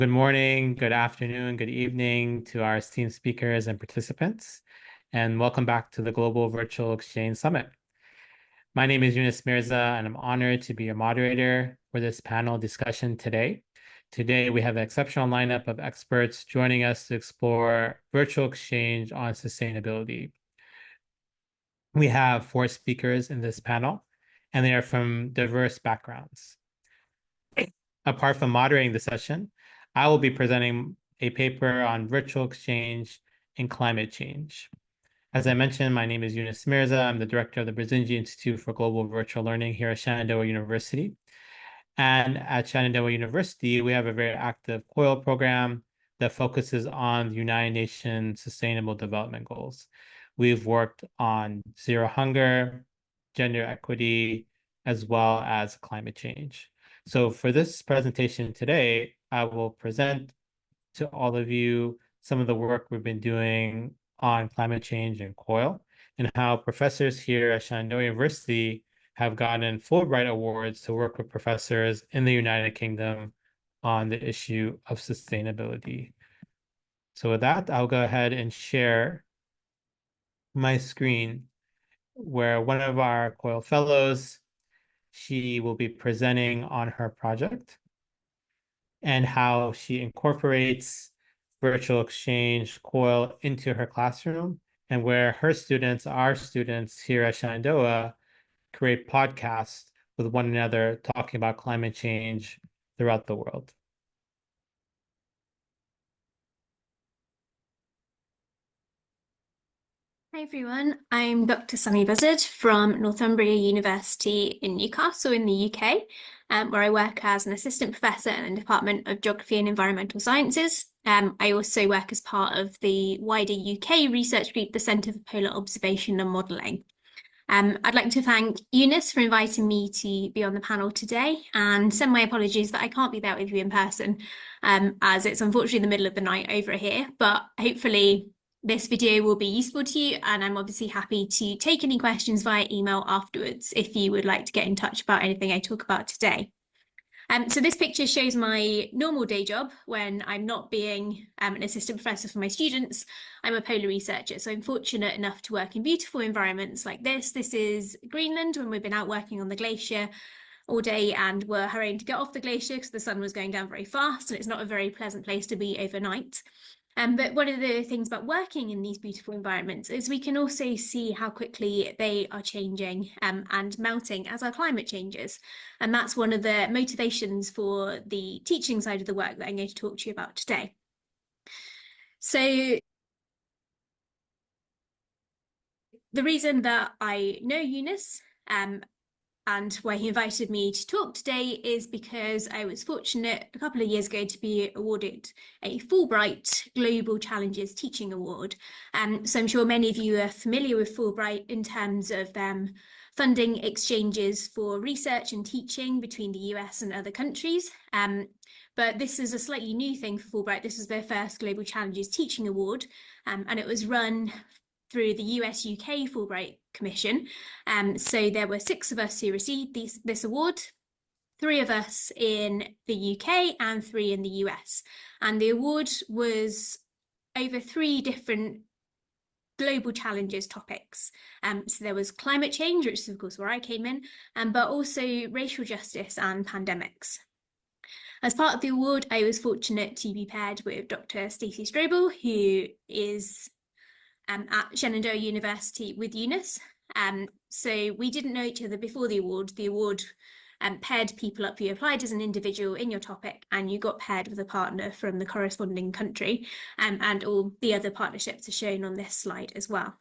Good morning, good afternoon, good evening to our esteemed speakers and participants, and welcome back to the Global Virtual Exchange Summit. My name is Younus Mirza, and I'm honored to be your moderator for this panel discussion today. Today, we have an exceptional lineup of experts joining us to explore virtual exchange on sustainability. We have 4 speakers in this panel, and they are from diverse backgrounds. Apart from moderating the session, I will be presenting a paper on virtual exchange and climate change. As I mentioned, my name is Younus Mirza. I'm the director of the Brzezinski Institute for Global Virtual Learning here at Shenandoah University. And at Shenandoah University, we have a very active COIL program that focuses on the United Nations Sustainable Development Goals. We've worked on zero hunger, gender equity, as well as climate change. So for this presentation today, I will present to all of you some of the work we've been doing on climate change and COIL, and how professors here at Shenandoah University have gotten Fulbright Awards to work with professors in the United Kingdom on the issue of sustainability. So with that, I'll go ahead and share my screen where one of our COIL fellows, she will be presenting on her project and how she incorporates virtual exchange COIL into her classroom, and where her students, our students here at Shenandoah, create podcasts with one another talking about climate change throughout the world. Hi everyone, I'm Dr. Sammy Buzzard from Northumbria University in Newcastle in the UK, where I work as an assistant professor in the Department of Geography and Environmental Sciences. I also work as part of the wider UK research group, the Centre for Polar Observation and Modelling. I'd like to thank Younus for inviting me to be on the panel today, and send my apologies that I can't be there with you in person, as it's unfortunately the middle of the night over here, but hopefully this video will be useful to you, and I'm obviously happy to take any questions via email afterwards if you would like to get in touch about anything I talk about today. So this picture shows my normal day job when I'm not being an assistant professor for my students. I'm a polar researcher, so I'm fortunate enough to work in beautiful environments like this. This is Greenland when we've been out working on the glacier all day and we're hurrying to get off the glacier because the sun was going down very fast and it's not a very pleasant place to be overnight. But one of the things about working in these beautiful environments is we can also see how quickly they are changing and melting as our climate changes. And that's one of the motivations for the teaching side of the work that I'm going to talk to you about today. So the reason that I know Younus and why he invited me to talk today is because I was fortunate a couple of years ago to be awarded a Fulbright Global Challenges Teaching Award. So I'm sure many of you are familiar with Fulbright in terms of them funding exchanges for research and teaching between the US and other countries. But this is a slightly new thing for Fulbright. This is their first Global Challenges Teaching Award, and it was run through the US-UK Fulbright Commission. So there were 6 of us who received this award, 3 of us in the UK and 3 in the US. And the award was over 3 different global challenges topics. So there was climate change, which is of course where I came in, but also racial justice and pandemics. As part of the award, I was fortunate to be paired with Dr. Stacey Strobel, who is at Shenandoah University with Younus. So we didn't know each other before the award. The award paired people up. You applied as an individual in your topic and you got paired with a partner from the corresponding country, and all the other partnerships are shown on this slide as well.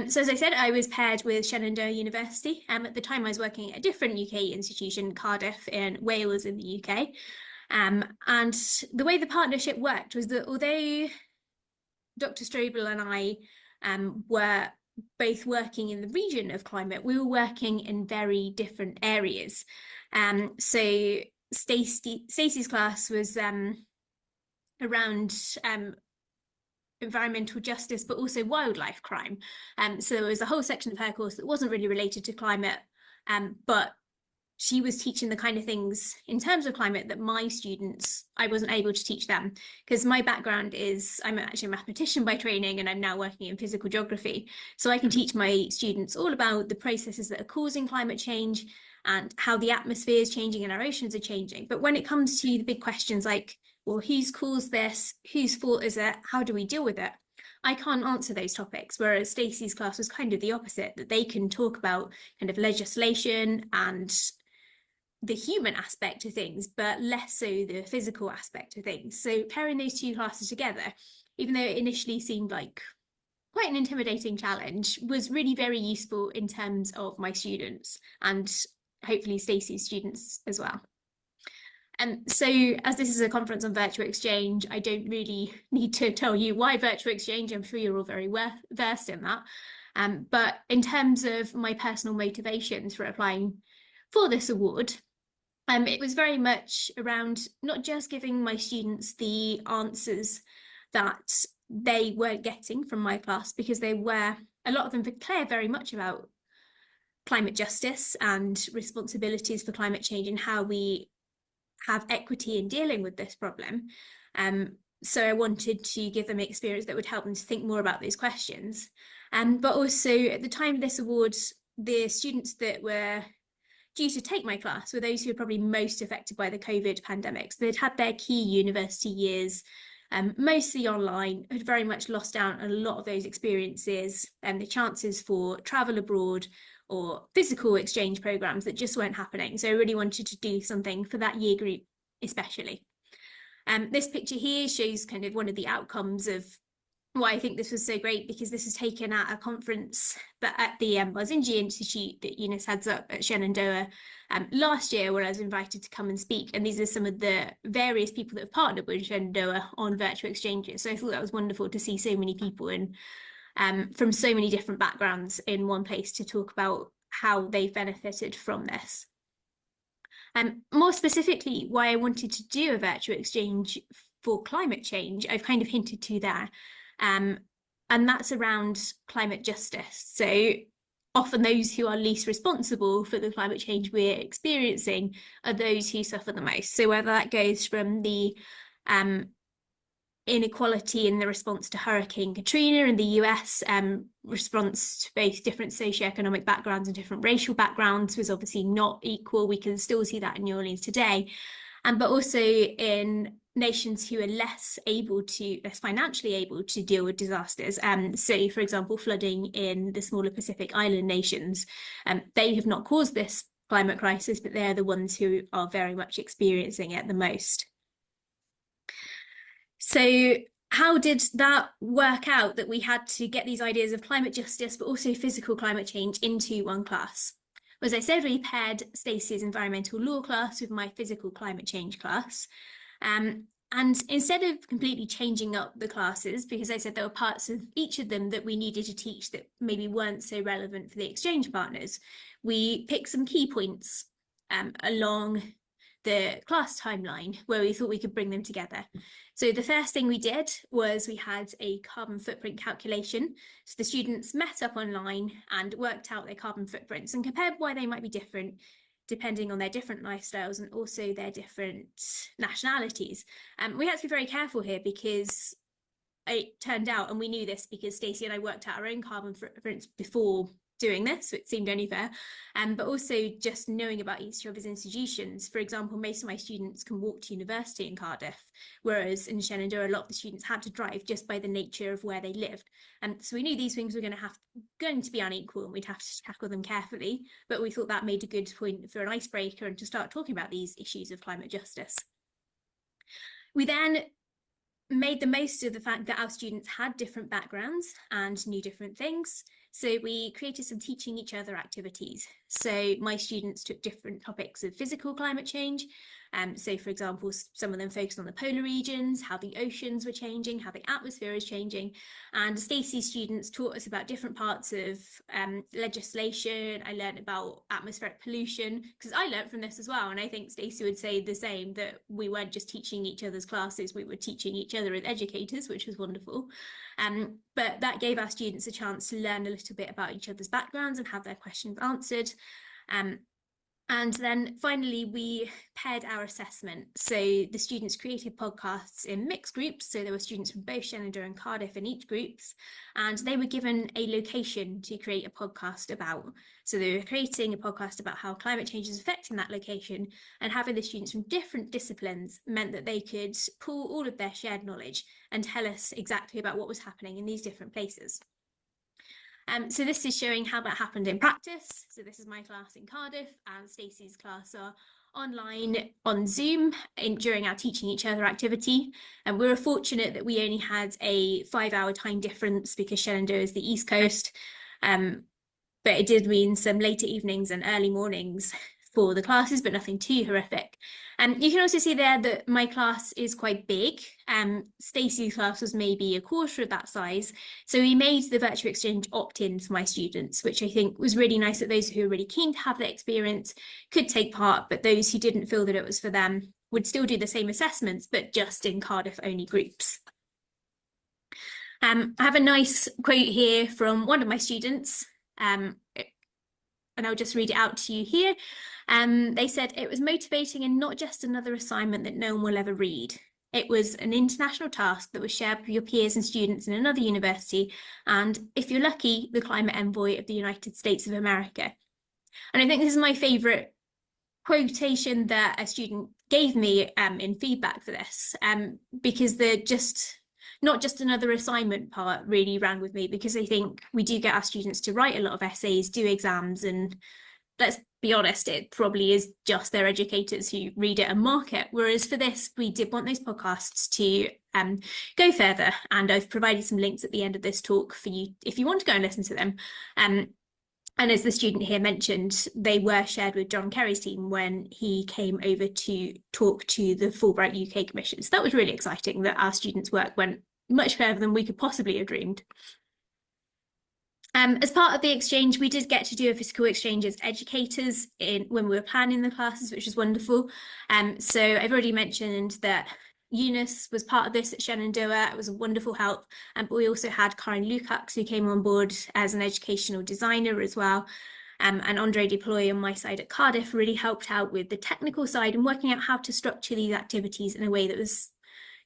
So as I said, I was paired with Shenandoah University. At the time I was working at a different UK institution, Cardiff in Wales in the UK. And the way the partnership worked was that although Dr. Strobel and I were both working in the region of climate, we were working in very different areas. So Stacey's class was around environmental justice, but also wildlife crime. So there was a whole section of her course that wasn't really related to climate, but she was teaching the kind of things in terms of climate that my students, I wasn't able to teach them, because my background is, I'm actually a mathematician by training, and I'm now working in physical geography. So I can teach my students all about the processes that are causing climate change and how the atmosphere is changing and our oceans are changing. But when it comes to the big questions like, well, who's caused this? Whose fault is it? How do we deal with it? I can't answer those topics, whereas Stacey's class was kind of the opposite, that they can talk about kind of legislation and the human aspect of things, but less so the physical aspect of things. So pairing those two classes together, even though it initially seemed like quite an intimidating challenge, was really very useful in terms of my students and hopefully Stacey's students as well. And so, as this is a conference on virtual exchange, I don't really need to tell you why virtual exchange. I'm sure you're all very versed in that. But in terms of my personal motivations for applying for this award, it was very much around not just giving my students the answers that they weren't getting from my class, because they were, a lot of them care very much about climate justice and responsibilities for climate change and how we have equity in dealing with this problem. So I wanted to give them experience that would help them to think more about these questions. But also at the time of this award, the students that were due to take my class were those who were probably most affected by the COVID pandemic. So they'd had their key university years mostly online, had very much lost out on a lot of those experiences and the chances for travel abroad or physical exchange programs that just weren't happening. So I really wanted to do something for that year group especially. This picture here shows kind of one of the outcomes of why I think this was so great, because this was taken at a conference that at the Bazinji Institute that Younus heads up at Shenandoah last year, where I was invited to come and speak. And these are some of the various people that have partnered with Shenandoah on virtual exchanges. So I thought that was wonderful to see so many people from so many different backgrounds in one place to talk about how they've benefited from this. More specifically, why I wanted to do a virtual exchange for climate change, I've kind of hinted to there. And that's around climate justice. So often those who are least responsible for the climate change we're experiencing are those who suffer the most. So whether that goes from the inequality in the response to Hurricane Katrina in the US, response to both different socioeconomic backgrounds and different racial backgrounds was obviously not equal. We can still see that in New Orleans today. But also in nations who are less financially able to deal with disasters. So, for example, flooding in the smaller Pacific Island nations. They have not caused this climate crisis, but they're the ones who are very much experiencing it the most. So how did that work out, that we had to get these ideas of climate justice, but also physical climate change into one class? As I said, we paired Stacey's environmental law class with my physical climate change class. And instead of completely changing up the classes, because I said there were parts of each of them that we needed to teach that maybe weren't so relevant for the exchange partners, we picked some key points along the class timeline where we thought we could bring them together. So the first thing we did was we had a carbon footprint calculation. So the students met up online and worked out their carbon footprints and compared why they might be different depending on their different lifestyles and also their different nationalities. We had to be very careful here, because it turned out, and we knew this because Stacey and I worked out our own carbon footprints before doing this, so it seemed only fair, but also just knowing about each other's institutions. For example, most of my students can walk to university in Cardiff, whereas in Shenandoah, a lot of the students had to drive just by the nature of where they lived. And so we knew these things were going to be unequal, and we'd have to tackle them carefully. But we thought that made a good point for an icebreaker and to start talking about these issues of climate justice. We then made the most of the fact that our students had different backgrounds and knew different things. So we created some teaching each other activities. So my students took different topics of physical climate change. So for example, some of them focused on the polar regions, how the oceans were changing, how the atmosphere is changing. And Stacey's students taught us about different parts of legislation. I learned about atmospheric pollution, because I learned from this as well. And I think Stacey would say the same, that we weren't just teaching each other's classes, we were teaching each other as educators, which was wonderful. But that gave our students a chance to learn a little bit about each other's backgrounds and have their questions answered. And then finally, we paired our assessment. So the students created podcasts in mixed groups. So there were students from both Shenandoah and Cardiff in each groups, and they were given a location to create a podcast about. So they were creating a podcast about how climate change is affecting that location, and having the students from different disciplines meant that they could pool all of their shared knowledge and tell us exactly about what was happening in these different places. So this is showing how that happened in practice. So this is my class in Cardiff, and Stacey's class are online on Zoom during our teaching each other activity. And we were fortunate that we only had a 5-hour time difference because Shenandoah is the East Coast. But it did mean some later evenings and early mornings for the classes, but nothing too horrific. You can also see there that my class is quite big. Stacey's class was maybe a quarter of that size. So we made the virtual exchange opt-in for my students, which I think was really nice that those who were really keen to have that experience could take part, but those who didn't feel that it was for them would still do the same assessments, but just in Cardiff-only groups. I have a nice quote here from one of my students, and I'll just read it out to you here. They said, "It was motivating and not just another assignment that no one will ever read. It was an international task that was shared with your peers and students in another university, and if you're lucky, the climate envoy of the United States of America." And I think this is my favourite quotation that a student gave me in feedback for this, because the not just another assignment part really ran with me, because I think we do get our students to write a lot of essays, do exams, and let's be honest, it probably is just their educators who read it and mark it. Whereas for this, we did want those podcasts to go further. And I've provided some links at the end of this talk for you if you want to go and listen to them. And as the student here mentioned, they were shared with John Kerry's team when he came over to talk to the Fulbright UK Commission. So that was really exciting that our students' work went much further than we could possibly have dreamed. As part of the exchange, we did get to do a physical exchange as educators when we were planning the classes, which was wonderful. So I've already mentioned that Younus was part of this at Shenandoah. It was a wonderful help. But we also had Karen Lukacs, who came on board as an educational designer as well. And Andre Deploy on my side at Cardiff really helped out with the technical side and working out how to structure these activities in a way that was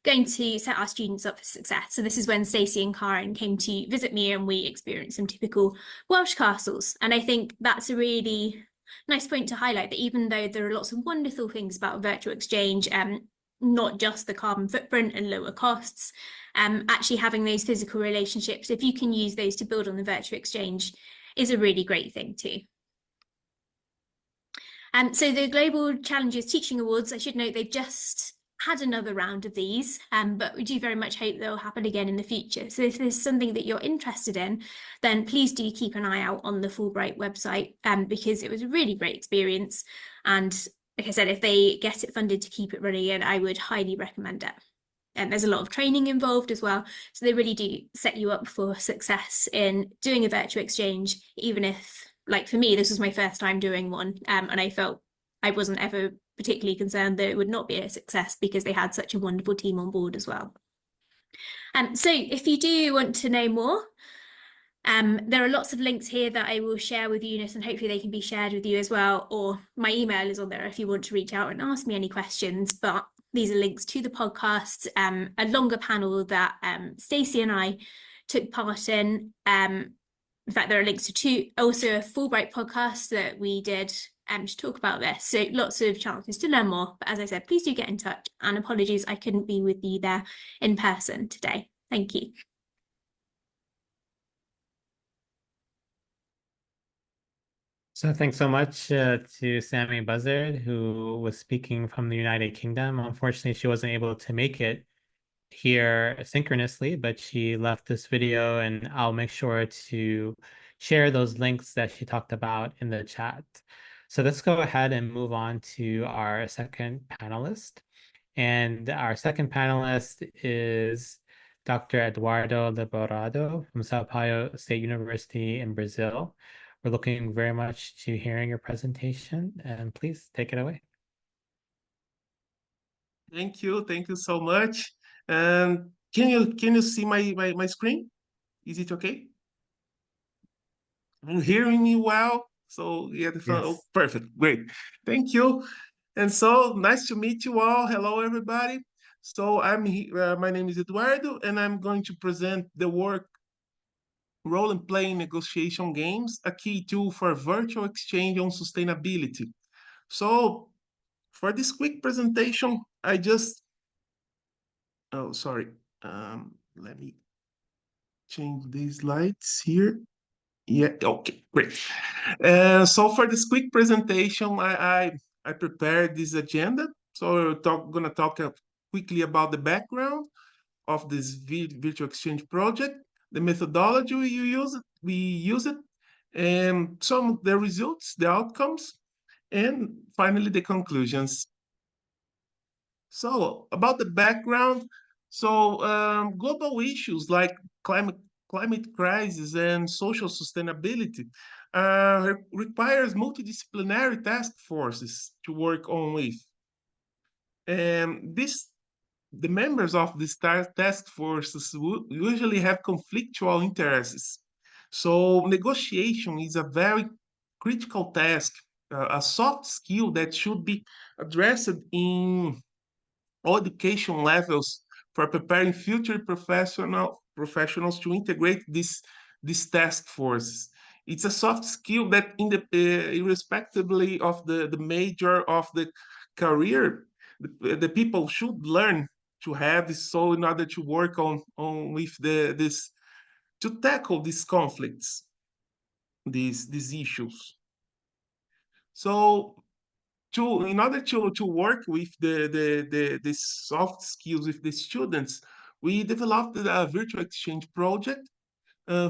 going to set our students up for success. So this is when Stacey and Karen came to visit me and we experienced some typical Welsh castles. And I think that's a really nice point to highlight, that even though there are lots of wonderful things about virtual exchange, not just the carbon footprint and lower costs, actually having those physical relationships, if you can use those to build on the virtual exchange, is a really great thing too. So the Global Challenges Teaching Awards, I should note, they've just had another round of these, but we do very much hope they'll happen again in the future. So if there's something that you're interested in, then please do keep an eye out on the Fulbright website, because it was a really great experience. And like I said, if they get it funded to keep it running, and I would highly recommend it. And there's a lot of training involved as well. So they really do set you up for success in doing a virtual exchange, even if, like for me, this was my first time doing one, and I felt I wasn't ever particularly concerned that it would not be a success because they had such a wonderful team on board as well. So if you do want to know more, there are lots of links here that I will share with Younus, and hopefully they can be shared with you as well, or my email is on there if you want to reach out and ask me any questions. But these are links to the podcast, a longer panel that Stacey and I took part in. In fact, there are links to also a Fulbright podcast that we did to talk about this. So lots of chances to learn more. But as I said, please do get in touch. And apologies, I couldn't be with you there in person today. Thank you. So thanks so much to Sammy Buzzard, who was speaking from the United Kingdom. Unfortunately, she wasn't able to make it here synchronously, but she left this video, and I'll make sure to share those links that she talked about in the chat. So let's go ahead and move on to our second panelist. And our second panelist is Dr. Eduardo Liberado from Sampaio State University in Brazil. We're looking very much to hearing your presentation, and please take it away. Thank you so much. Can you see my screen? Is it okay? Are you hearing me well? So yeah, the phone. Yes. Oh, perfect, great, thank you. And so nice to meet you all. Hello, everybody. So my name is Eduardo, and I'm going to present the work role and playing negotiation games, a key tool for virtual exchange on sustainability. So for this quick presentation, oh, sorry. Let me change these slides here. Yeah, okay, great. So for this quick presentation, I prepared this agenda. So gonna talk quickly about the background of this virtual exchange project, the methodology we use it, and some of the results, the outcomes, and finally the conclusions. So about the background, global issues like climate crisis and social sustainability requires multidisciplinary task forces to work on with. And the members of these task forces usually have conflictual interests. So negotiation is a very critical task, a soft skill that should be addressed in all education levels for preparing future professionals to integrate these task forces. It's a soft skill that, irrespectively of the major of the career, the people should learn to have. So in order to work on with this, to tackle these conflicts, these issues. So in order to work with the soft skills with the students, we developed a virtual exchange project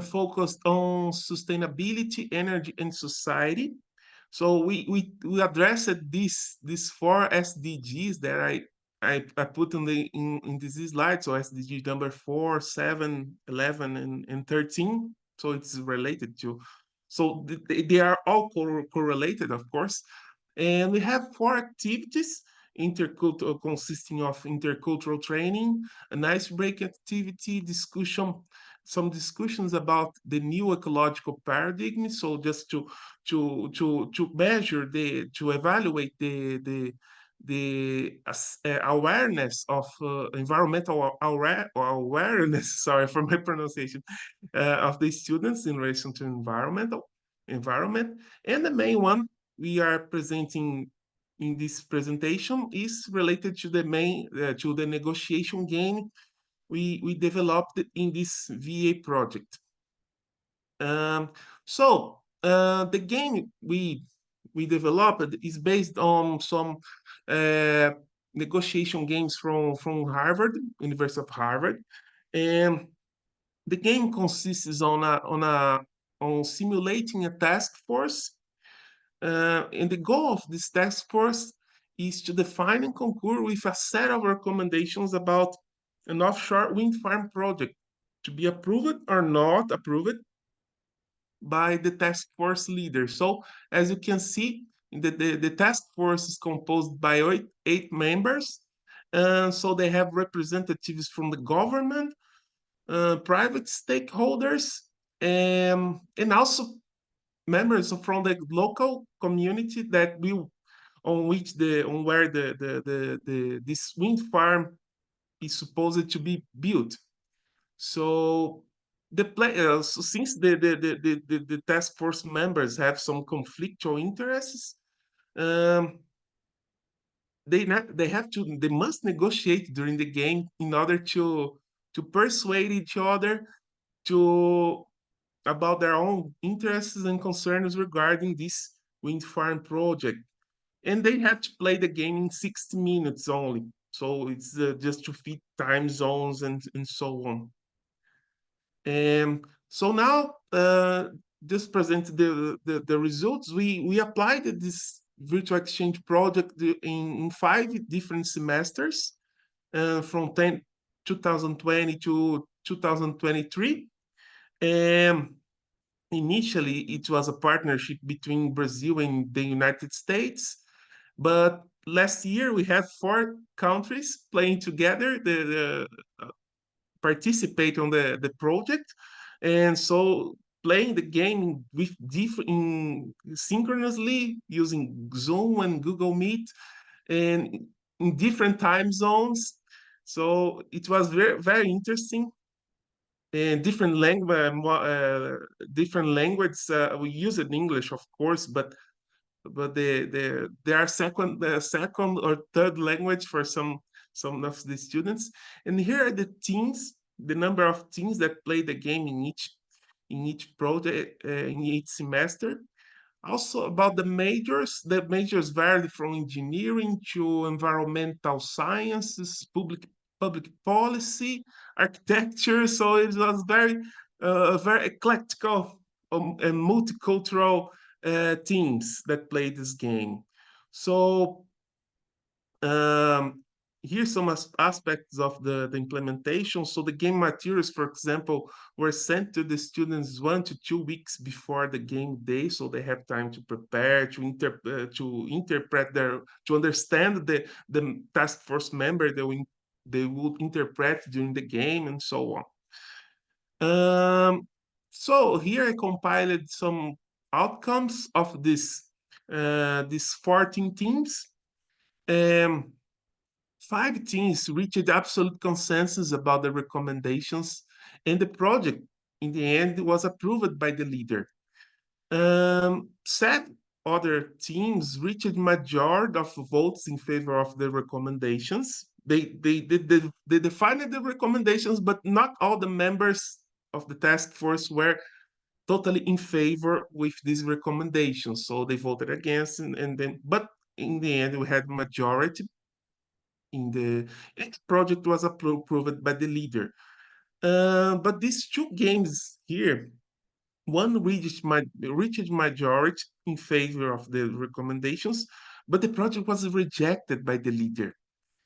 focused on sustainability, energy, and society. So we addressed these four SDGs that I put in this slide. So SDG number 4, 7, 11, and 13. So it's related to. So they are all correlated, of course. And we have four activities consisting of intercultural training, an ice break activity, some discussions about the new ecological paradigm. So just to measure to evaluate the awareness of environmental awareness. Sorry for my pronunciation, of the students in relation to environment. And the main one we are presenting in this presentation is related to the negotiation game we developed in this VA project. The game we developed is based on some negotiation games from Harvard, University of Harvard, and the game consists on simulating a task force. And the goal of this task force is to define and concur with a set of recommendations about an offshore wind farm project to be approved or not approved by the task force leader. So as you can see, the task force is composed by eight members. So they have representatives from the government, private stakeholders, and also members from the local community that will on where this wind farm is supposed to be built. So since the task force members have some conflictual interests, um, they must negotiate during the game in order to persuade each other to about their own interests and concerns regarding this wind farm project. And they have to play the game in 60 minutes only. So it's just to fit time zones and so on. And so now, just present the results. We applied this virtual exchange project in 5 different semesters, from 2020 to 2023. And initially, it was a partnership between Brazil and the United States. But last year, we had 4 countries playing together, participate on the project. And so playing the game with synchronously using Zoom and Google Meet and in different time zones. So it was very interesting. And different language. We use it in English, of course, but there are second or third language for some of the students. And here are the teams, the number of teams that play the game in each project, in each semester. Also about the majors vary from engineering to environmental sciences, public policy, architecture. So it was very eclectic and multicultural teams that played this game. So um, here's some aspects of the implementation. So the game materials, for example, were sent to the students 1 to 2 weeks before the game day, so they have time to prepare, to interpret to understand the task force member they would interpret during the game, and so on. So here I compiled some outcomes of these 14 teams. 5 teams reached absolute consensus about the recommendations, and the project, in the end, was approved by the leader. 7 other teams reached majority of votes in favor of the recommendations. They defined the recommendations, but not all the members of the task force were totally in favor with these recommendations. So they voted against, but in the end, we had majority in the project was approved by the leader. But these 2 games here, one reached majority in favor of the recommendations, but the project was rejected by the leader.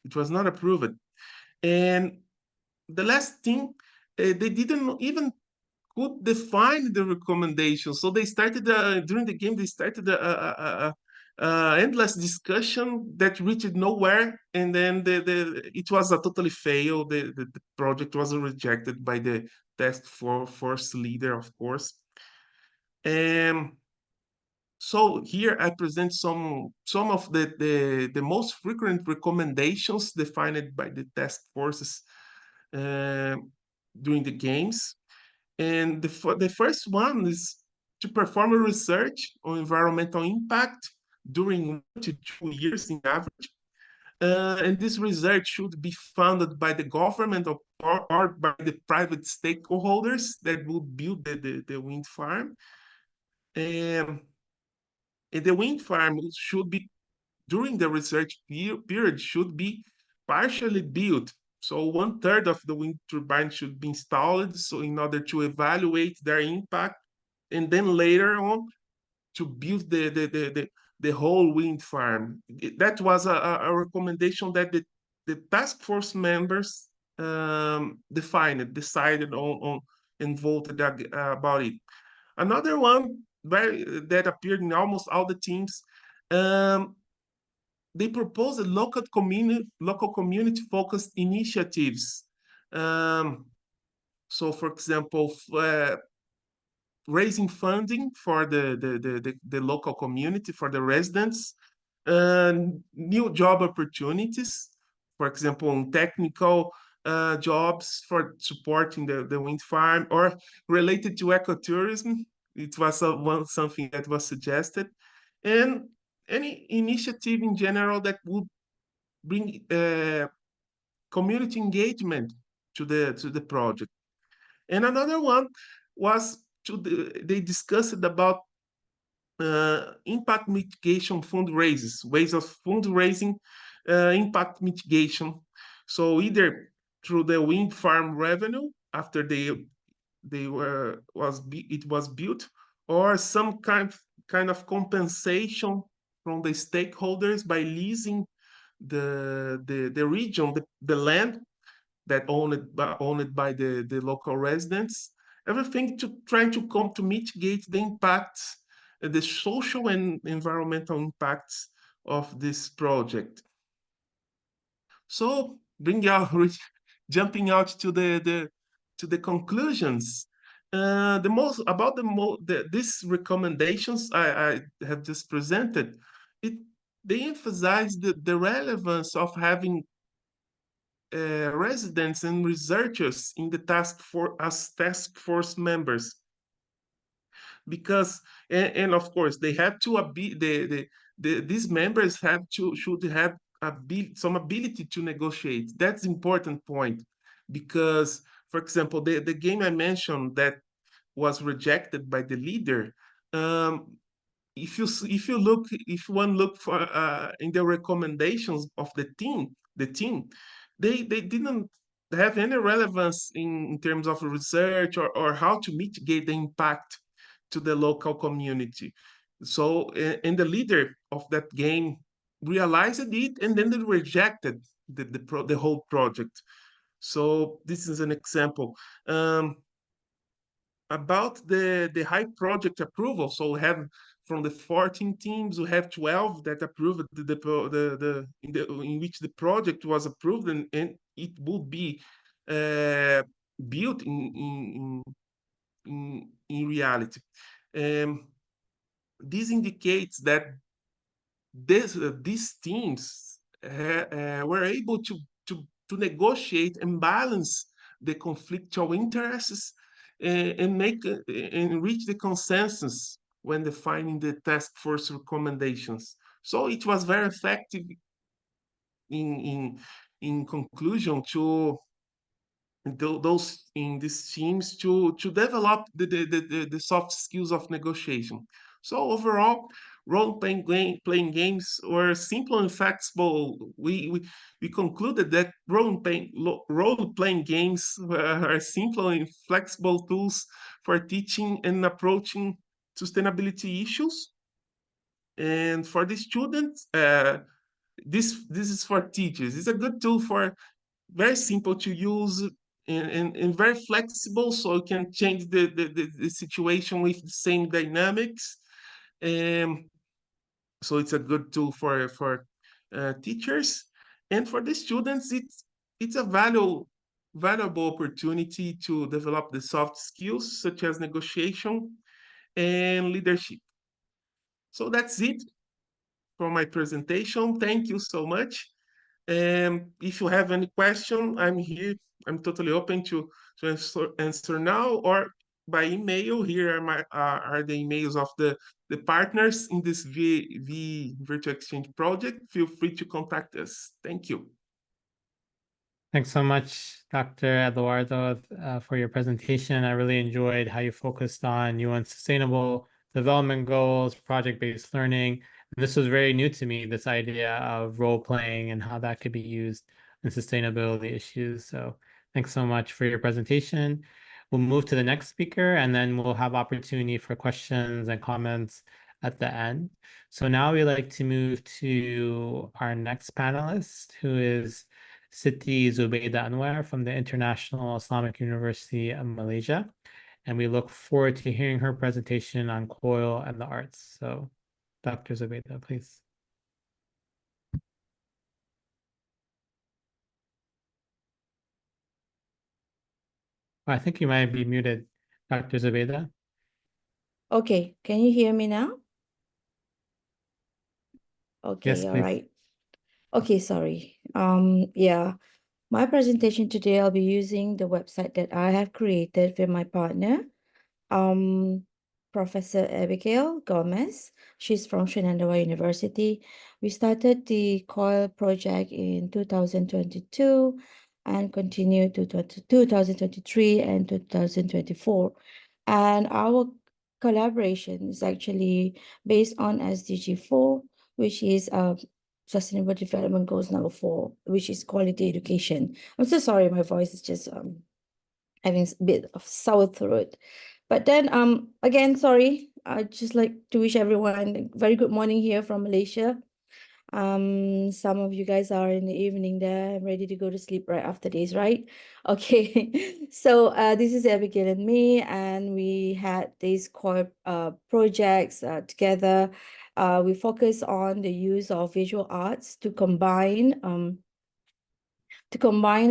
It was not approved. And the last thing, they didn't even could define the recommendations. So they started during the game. They started endless discussion that reached nowhere, and then it was a totally fail. The project was rejected by the task force leader, of course. And so here I present some of the most frequent recommendations defined by the task forces during the games. And the first one is to perform a research on environmental impact during 1 to 2 years in average. And this research should be funded by the government or by the private stakeholders that would build the wind farm. And the wind farm should be, during the research period, should be partially built. So 1/3 of the wind turbine should be installed, so in order to evaluate their impact, and then later on to build the whole wind farm. That was a recommendation that the task force members decided on and voted about it. Another one that appeared in almost all the teams, they proposed local community focused initiatives. So, for example, raising funding for the local community, for the residents, new job opportunities, for example, in technical jobs for supporting the wind farm, or related to ecotourism. It was something that was suggested, and any initiative in general that would bring community engagement to the project. And another one was they discussed about impact mitigation fundraisers, ways of fundraising impact mitigation. So either through the wind farm revenue after it was built, or some kind of compensation from the stakeholders by leasing the region, the land that owned by the local residents. Everything to trying to come to mitigate the impacts, the social and environmental impacts of this project. So jumping out to the conclusions. The most about these recommendations I have just presented, they emphasize the relevance of having residents and researchers in the task force as task force members, because and of course they have to be these members should have some ability to negotiate. That's important point, because for example the game I mentioned that was rejected by the leader, if one look for in the recommendations of the team, they didn't have any relevance in terms of research or how to mitigate the impact to the local community. So and the leader of that game realized it, and then they rejected the whole project. So this is an example. About the high project approval, so we have from the 14 teams, we have 12 that approved in which the project was approved, and it would be built in reality. This indicates that these teams were able to negotiate and balance the conflictual interests, and reach the consensus when defining the task force recommendations. So it was very effective in conclusion to those in these teams to develop the soft skills of negotiation. So overall, playing games were simple and flexible. We concluded that role-playing games are simple and flexible tools for teaching and approaching sustainability issues. And for the students, this is for teachers. It's a good tool for very simple to use, and very flexible, so you can change the situation with the same dynamics. So it's a good tool for teachers, and for the students, it's a valuable opportunity to develop the soft skills such as negotiation and leadership. So that's it for my presentation. Thank you so much. And if you have any question, I'm here. I'm totally open to answer now or by email. Here are the emails of the partners in this Virtual Exchange project. Feel free to contact us. Thank you. Thanks so much, Dr. Eduardo, for your presentation. I really enjoyed how you focused on UN Sustainable Development Goals, project-based learning. And this was very new to me, this idea of role-playing and how that could be used in sustainability issues. So thanks so much for your presentation. We'll move to the next speaker, and then we'll have opportunity for questions and comments at the end. So now we'd like to move to our next panelist, who is SITI ZUBAIDAH ANUAR from the International Islamic University of Malaysia. And we look forward to hearing her presentation on COIL and the arts. So Dr. ZUBAIDAH, please. I think you might be muted, Dr. ZUBAIDAH. Okay, can you hear me now? Okay, Yes, all please. right. Okay, sorry. Yeah, my presentation today, I'll be using the website that I have created with my partner, Professor Abigail Gomez. She's from Shenandoah University. We started the COIL project in 2022 and continued to 2023 and 2024. And our collaboration is actually based on SDG 4, which is Sustainable Development Goals number 4, which is quality education. I'm so sorry, my voice is just having a bit of sour throat. But then again, sorry, I'd just like to wish everyone a very good morning here from Malaysia. Some of you guys are in the evening there, ready to go to sleep right after this, right? Okay. So this is Abigail and me, and we had these core projects together. We focus on the use of visual arts to combine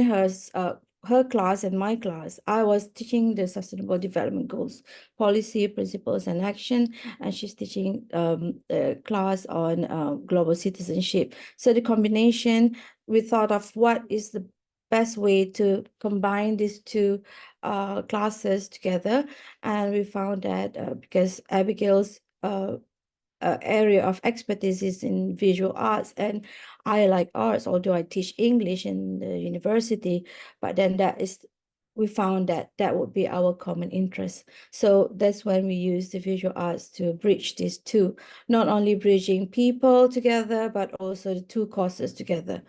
her her class and my class, I was teaching the Sustainable Development Goals, policy, principles, and action, and she's teaching a class on global citizenship. So the combination, we thought of what is the best way to combine these two classes together, and we found that because Abigail's area of expertise is in visual arts, and I like arts, although I teach English in the university, but then we found that that would be our common interest. So that's when we use the visual arts to bridge these two, not only bridging people together, but also the two courses together.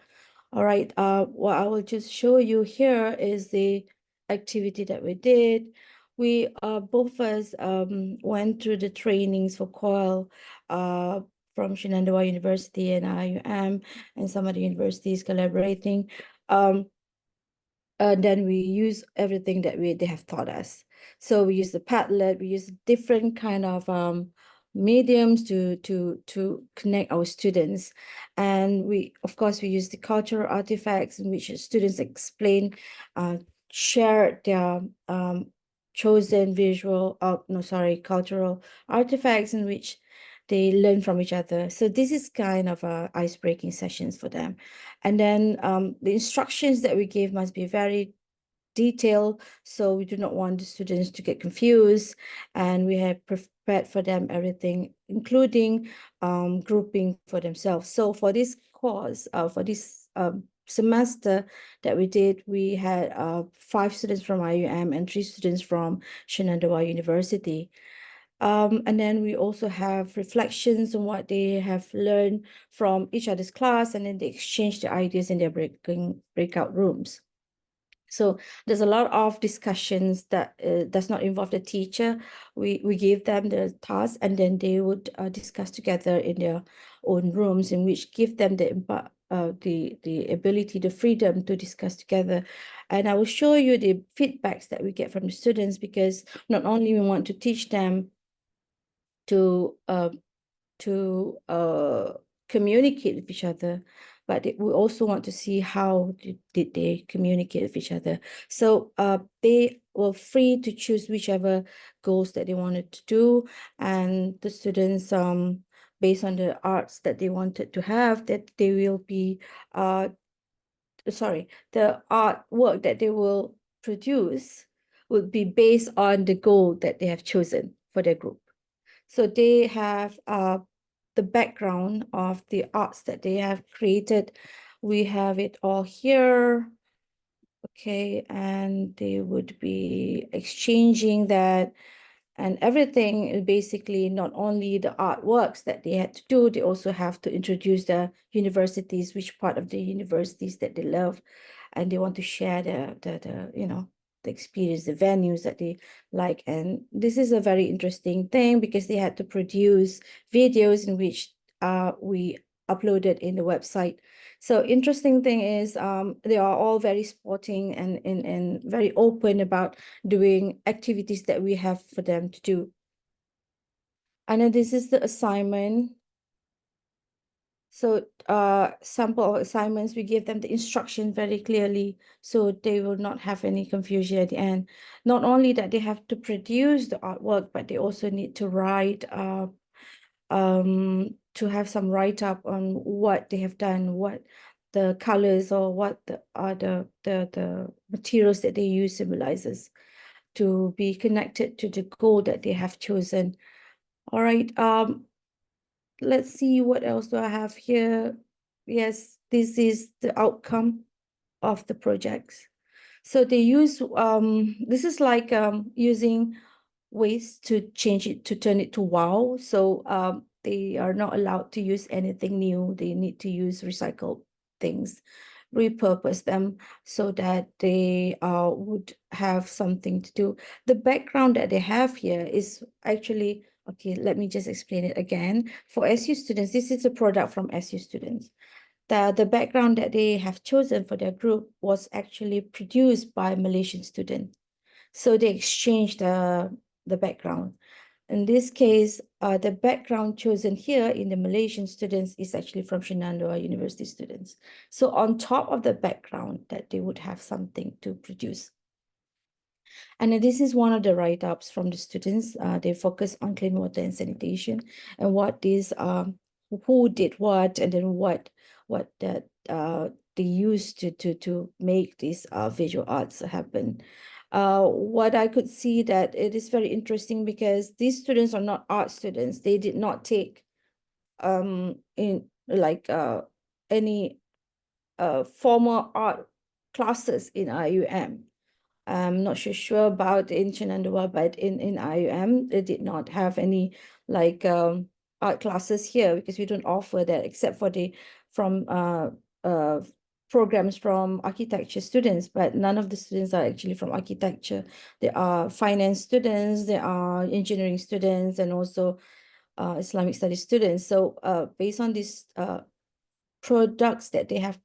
All right, what I will just show you here is the activity that we did. We both of us went through the trainings for COIL from Shenandoah University and IUM and some other universities collaborating. Then we use everything that they have taught us. So we use the Padlet, we use different kind of mediums to connect our students. And of course, we use the cultural artifacts in which students explain, share their chosen cultural artifacts in which they learn from each other. So this is kind of ice-breaking sessions for them. And then the instructions that we give must be very detailed, so we do not want the students to get confused. And we have prepared for them everything, including grouping for themselves. So for this course, for this semester that we did, we had 5 students from IUM and 3 students from Shenandoah University. And then we also have reflections on what they have learned from each other's class, and then they exchange their ideas in their breakout rooms. So there's a lot of discussions that does not involve the teacher. We give them the task, and then they would discuss together in their own rooms, in which give them the ability, the freedom to discuss together. And I will show you the feedbacks that we get from the students, because not only we want to teach them to communicate with each other, but we also want to see how did they communicate with each other. So they were free to choose whichever goals that they wanted to do, and the students, based on the arts that they wanted to have, that they will be the artwork that they will produce would be based on the goal that they have chosen for their group. So they have the background of the arts that they have created. We have it all here. Okay, and they would be exchanging that, and everything is basically not only the artworks that they had to do, they also have to introduce the universities, which part of the universities that they love, and they want to share the experience, the venues that they like. And this is a very interesting thing, because they had to produce videos in which we uploaded in the website. So interesting thing is they are all very sporting and very open about doing activities that we have for them to do. And then this is the assignment. So sample assignments, we give them the instruction very clearly, so they will not have any confusion at the end. Not only that they have to produce the artwork, but they also need to write to have some write-up on what they have done, what the colors or what the materials that they use symbolizes, to be connected to the goal that they have chosen. All right, let's see, what else do I have here? Yes, this is the outcome of the projects. So they use this is like using ways to change it, to turn it to wow. So they are not allowed to use anything new. They need to use recycled things, repurpose them, so that they would have something to do. The background that they have here is actually, okay, let me just explain it again. For SU students, this is a product from SU students. The background that they have chosen for their group was actually produced by Malaysian students. So they exchanged the background. In this case, the background chosen here in the Malaysian students is actually from Shenandoah University students. So on top of the background that they would have something to produce. And this is one of the write-ups from the students. They focus on clean water and sanitation and what is who did what, and then what that they used to make these visual arts happen. What I could see that it is very interesting because these students are not art students. They did not take in like any formal art classes in IUM. I'm not sure about in Shenandoah, but in IUM, they did not have any like art classes here because we don't offer that except for the from programs from architecture students, but none of the students are actually from architecture. There are finance students, there are engineering students, and also Islamic studies students. So based on these products that they have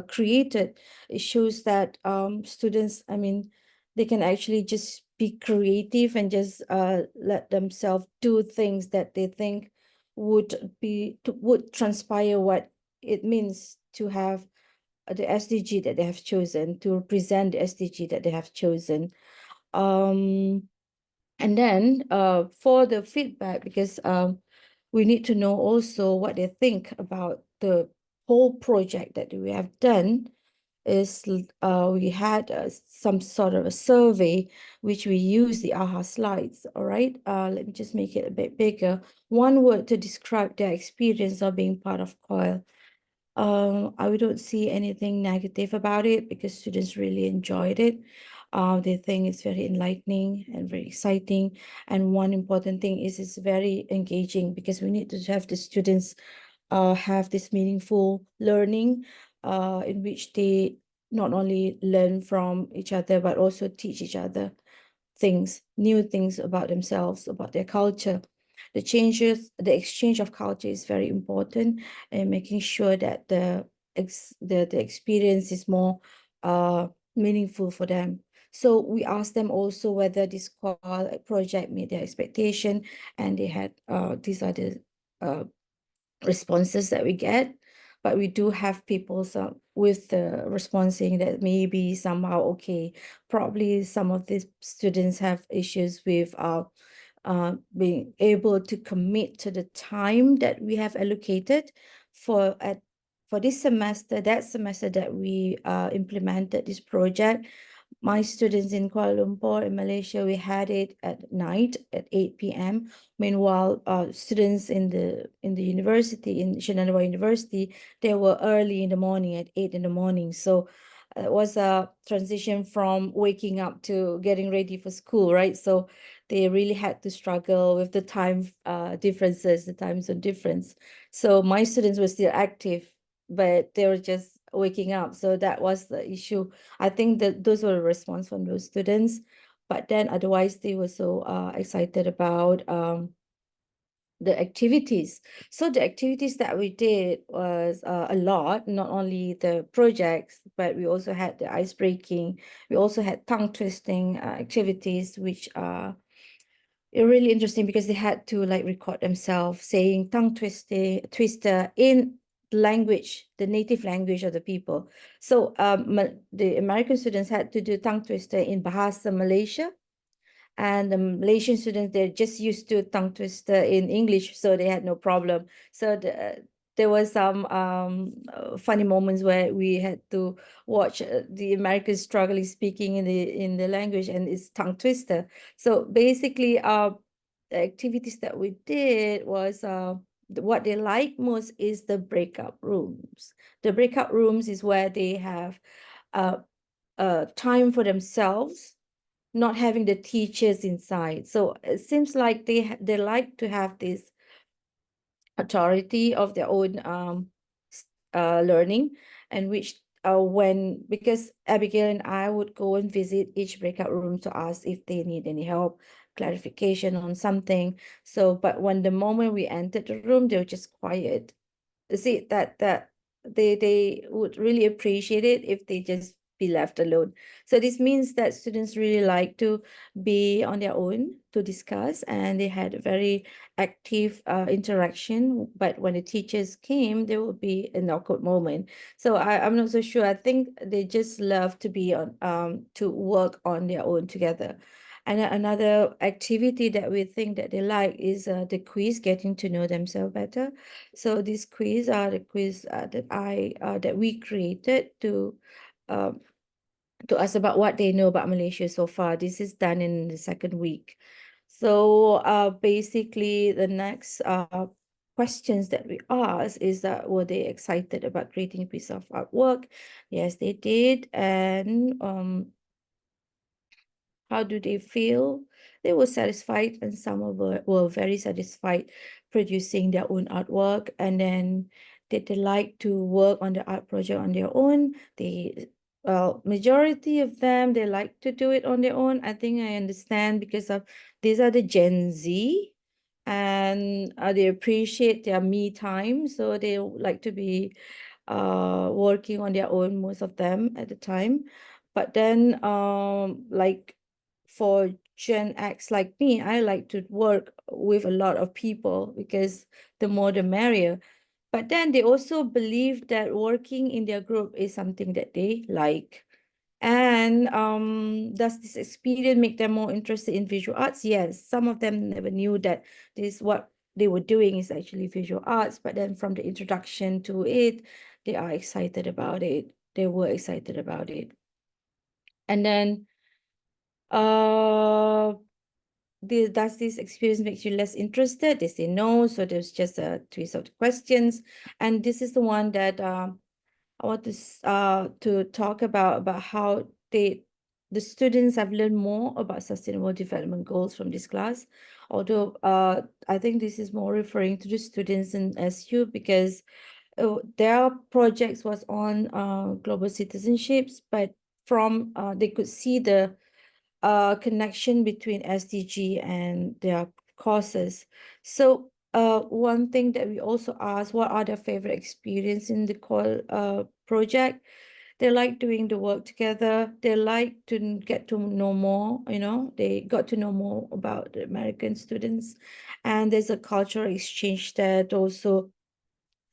created, it shows that students, I mean, they can actually just be creative and just let themselves do things that they think would transpire what it means to have the SDG that they have chosen, to represent the SDG that they have chosen. And then for the feedback, because we need to know also what they think about the whole project that we have done, is we had some sort of a survey, which we use the AHA slides, all right? Let me just make it a bit bigger. One word to describe their experience of being part of COIL. I don't see anything negative about it because students really enjoyed it. They think it's very enlightening and very exciting. And one important thing is it's very engaging because we need to have the students have this meaningful learning in which they not only learn from each other, but also teach each other things, new things about themselves, about their culture. The exchange of culture is very important, and making sure that the experience is more meaningful for them. So we asked them also whether this project met their expectation, and they had these are the responses that we get. But we do have people with the response saying that maybe somehow, okay, probably some of these students have issues with being able to commit to the time that we have allocated for this semester, that semester that we implemented this project. My students in Kuala Lumpur in Malaysia, we had it at night at 8 p.m. Meanwhile, students in the university, in Shenandoah University, they were early in the morning at 8 in the morning. So it was a transition from waking up to getting ready for school, right? So they really had to struggle with the time differences, the time zone difference. So my students were still active, but they were just waking up. So that was the issue. I think that those were the response from those students. But then otherwise, they were so excited about the activities. So the activities that we did was a lot, not only the projects, but we also had the ice breaking. We also had tongue twisting activities, which are really interesting because they had to like record themselves saying tongue twister in language, the native language of the people. So the American students had to do tongue twister in Bahasa Malaysia, and the Malaysian students, they're just used to tongue twister in English, so they had no problem. So there was some funny moments where we had to watch the Americans struggling speaking in the language, and it's tongue twister. So basically, the activities that we did was what they like most is the breakout rooms. The breakout rooms is where they have time for themselves, not having the teachers inside. So it seems like they like to have this authority of their own learning, and which because Abigail and I would go and visit each breakout room to ask if they need any help, clarification on something. So, but when the moment we entered the room, they were just quiet. See that they would really appreciate it if they just be left alone. So this means that students really like to be on their own to discuss, and they had a very active interaction. But when the teachers came, there would be an awkward moment. So I'm not so sure. I think they just love to be on to work on their own together. And another activity that we think that they like is the quiz, getting to know themselves better. So these quiz are the quiz that we created to ask about what they know about Malaysia so far. This is done in the second week. So basically, the next questions that we asked is that were they excited about creating a piece of artwork? Yes, they did. And how do they feel? They were satisfied, and some were very satisfied producing their own artwork. And then did they like to work on the art project on their own? Majority of them, they like to do it on their own. I think I understand because of these are the Gen Z, and they appreciate their me time, so they like to be working on their own, most of them at the time. But then like for Gen X like me, I like to work with a lot of people because the more the merrier. But then they also believe that working in their group is something that they like. And does this experience make them more interested in visual arts? Yes, some of them never knew that this what they were doing is actually visual arts, but then from the introduction to it, they are excited about it. They were excited about it. And then does this experience make you less interested? They say no. So there's just a twist of the questions. And this is the one that I want to talk about how the students have learned more about sustainable development goals from this class. Although I think this is more referring to the students in SU, because their projects was on global citizenships, but from they could see the connection between SDG and their courses. So one thing that we also asked, what are their favorite experience in the call project? They like doing the work together. They like to get to know more, they got to know more about the American students. And there's a cultural exchange that also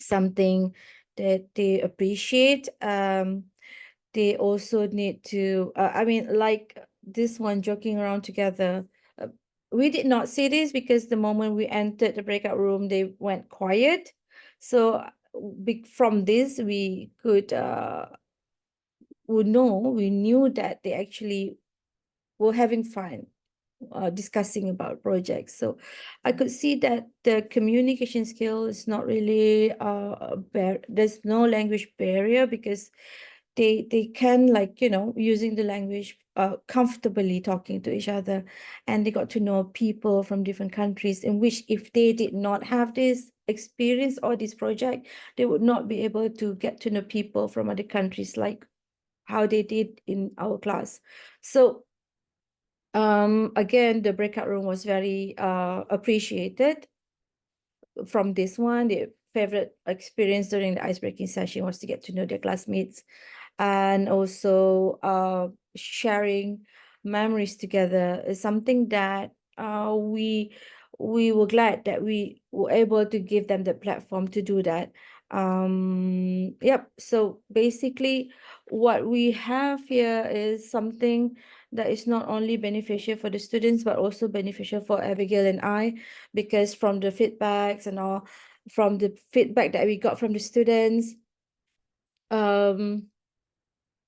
something that they appreciate. They also need to, I mean, like this one, joking around together. We did not see this because the moment we entered the breakout room, they went quiet. So from this, we knew that they actually were having fun discussing about projects. So I could see that the communication skill is not really there's no language barrier, because they can, like, using the language comfortably talking to each other. And they got to know people from different countries, in which if they did not have this experience or this project, they would not be able to get to know people from other countries like how they did in our class. So again, the breakout room was very appreciated. From this one, the favorite experience during the icebreaking session was to get to know their classmates, and also sharing memories together is something that we were glad that we were able to give them the platform to do that. Yep. So basically, what we have here is something that is not only beneficial for the students, but also beneficial for Abigail and I, because from the feedbacks and all, from the feedback that we got from the students,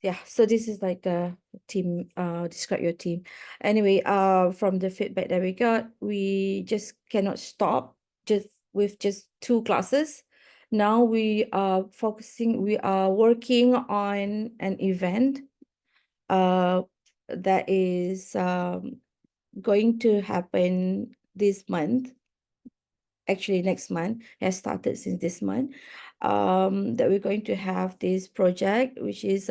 yeah, so this is like the team, describe your team. Anyway, from the feedback that we got, we just cannot stop with just 2 classes. Now we are working on an event that is going to happen this month. Actually, next month, has started since this month. That we're going to have this project, which is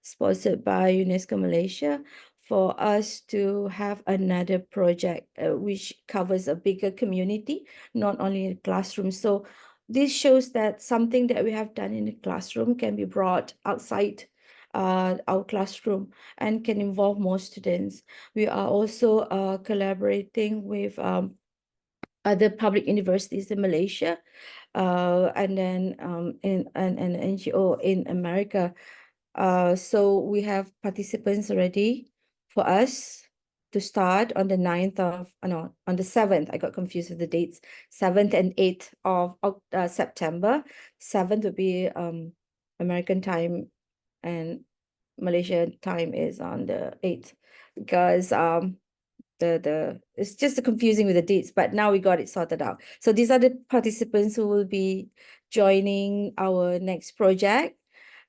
sponsored by UNESCO Malaysia, for us to have another project which covers a bigger community, not only in the classroom. So this shows that something that we have done in the classroom can be brought outside our classroom and can involve more students. We are also collaborating with other public universities in Malaysia, and then in an NGO in America. So we have participants already for us to start on the 9th of, no, on the 7th. I got confused with the dates. 7th and 8th of September. 7th would be American time, and Malaysian time is on the 8th, because it's just confusing with the dates, but now we got it sorted out. So these are the participants who will be joining our next project,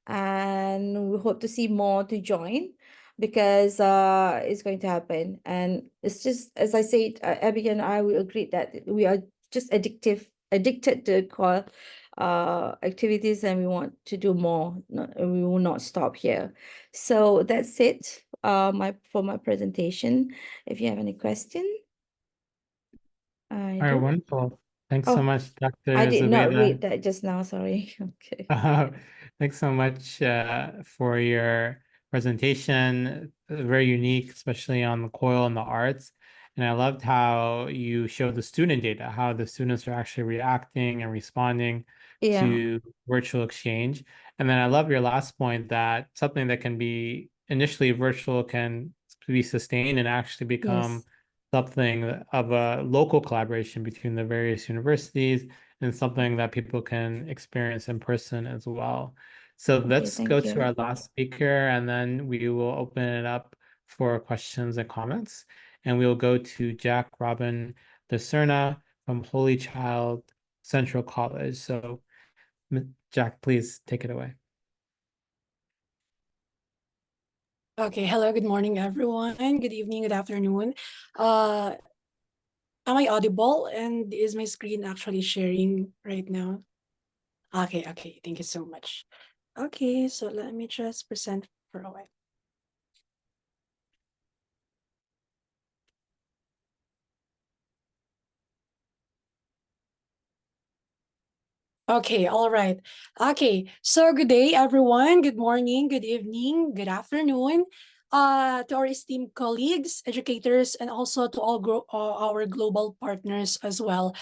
and we hope to see more to join, because it's going to happen. And it's just, as I said, Abby and I will agree that we are just addicted to core activities, and we want to do more. We will not stop here. So that's it for my presentation. If you have any question, I All right, do. wonderful. Thanks so Oh, much, Dr. I did not Zubaida. read that just now, sorry. Okay. Thanks so much for your presentation. Very unique, especially on the coil and the arts. And I loved how you showed the student data, how the students are actually reacting and responding Yeah, to virtual exchange. And then I love your last point that something that can be initially virtual can be sustained and actually become yes. something of a local collaboration between the various universities and something that people can experience in person as well. So Okay, let's go thank to our you. last speaker, and then we will open it up for questions and comments. And we will go to Jack Robin Lacerna from Holy Child Central College. So Jack, please take it away. Okay, hello, good morning, everyone. Good evening, good afternoon. Am I audible? And is my screen actually sharing right now? Okay, thank you so much. Okay, so let me just present for a while. Okay, all right. Okay, so good day, everyone. Good morning, good evening, good afternoon. To our esteemed colleagues, educators, and also to all our global partners as well.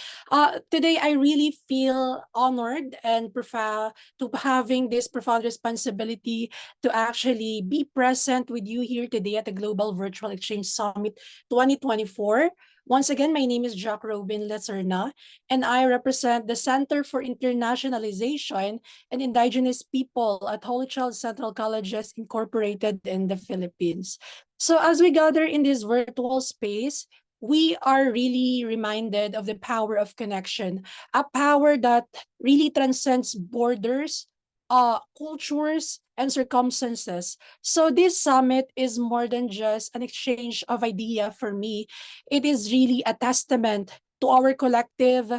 Today, I really feel honored and to having this profound responsibility to actually be present with you here today at the Global Virtual Exchange Summit 2024. Once again, my name is Jack Robin Lacerna, and I represent the Center for Internationalization and Indigenous People at Holy Child Central Colleges Incorporated in the Philippines. So as we gather in this virtual space, we are really reminded of the power of connection, a power that really transcends borders, cultures, and circumstances. So this summit is more than just an exchange of idea for me. It is really a testament to our collective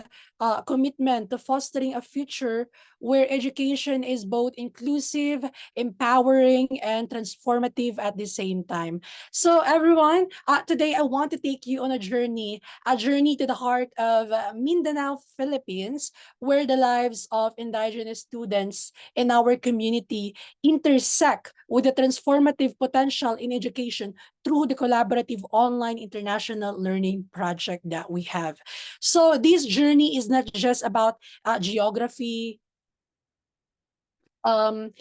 commitment to fostering a future where education is both inclusive, empowering, and transformative at the same time. So everyone, today I want to take you on a journey to the heart of Mindanao, Philippines, where the lives of indigenous students in our community intersect with the transformative potential in education through the collaborative online international learning project that we have. So this journey is not just about geography. Um,